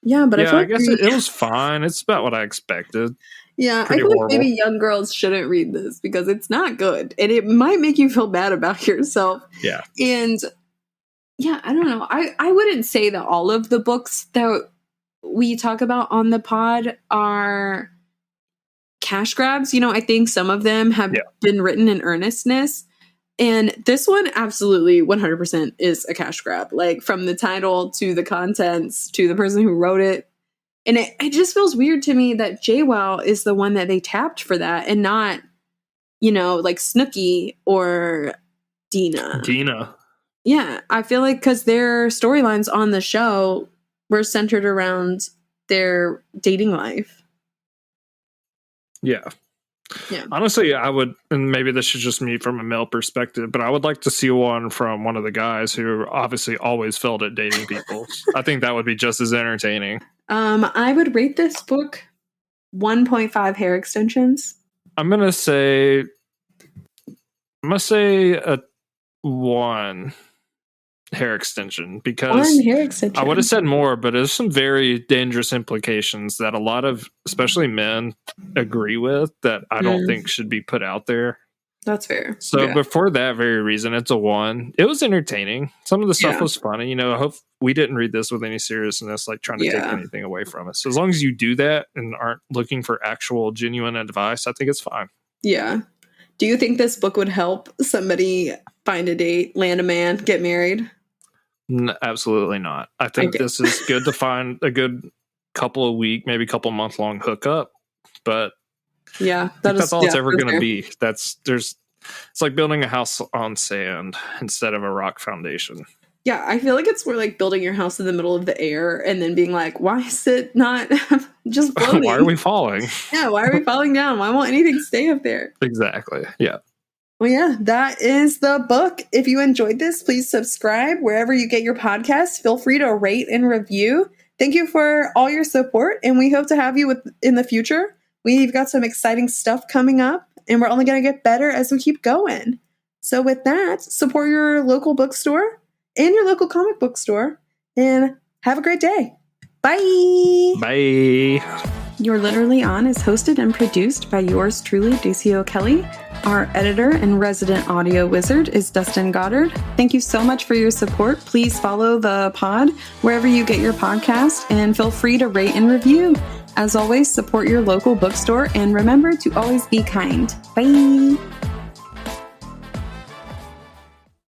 I guess it was fine. It's about what I expected.
Yeah, I feel like maybe young girls shouldn't read this because it's not good. And it might make you feel bad about yourself.
Yeah.
And I don't know. I wouldn't say that all of the books that we talk about on the pod are cash grabs. I think some of them have been written in earnestness. And this one absolutely 100% is a cash grab. Like from the title to the contents to the person who wrote it. And it just feels weird to me that JWoww is the one that they tapped for that and not, like Snooki or Dina. Yeah, I feel like because their storylines on the show were centered around their dating life.
Yeah. Honestly, I would, and maybe this is just me from a male perspective, but I would like to see one from one of the guys who obviously always failed at dating people. I think that would be just as entertaining.
I would rate this book 1.5 hair extensions.
I'm gonna say a 1. hair extension, because I would have said more, but there's some very dangerous implications that a lot of, especially men, agree with that I don't think should be put out there.
That's fair.
So, but for that very reason, it's a 1. It was entertaining. Some of the stuff was funny. I hope we didn't read this with any seriousness, like trying to take anything away from it. So as long as you do that and aren't looking for actual genuine advice, I think it's fine.
Yeah. Do you think this book would help somebody find a date, land a man, get married?
Absolutely not. I think this is good to find a good couple of week, maybe couple month long hookup, but that's all it's ever going to be. It's like building a house on sand instead of a rock foundation.
Yeah, I feel like it's more like building your house in the middle of the air and then being like, why is it not just floating?
Why are we falling?
Yeah, why are we falling down? Why won't anything stay up there?
Exactly. Yeah.
Well, yeah, that is the book. If you enjoyed this, please subscribe wherever you get your podcasts. Feel free to rate and review. Thank you for all your support, and we hope to have you in the future. We've got some exciting stuff coming up, and we're only going to get better as we keep going. So with that, support your local bookstore and your local comic book store, and have a great day. Bye.
Bye.
You're Literally On is hosted and produced by yours truly, Dacey O'Kelley. Our editor and resident audio wizard is Dustin Goddard. Thank you so much for your support. Please follow the pod wherever you get your podcast, and feel free to rate and review. As always, support your local bookstore, and remember to always be kind. Bye.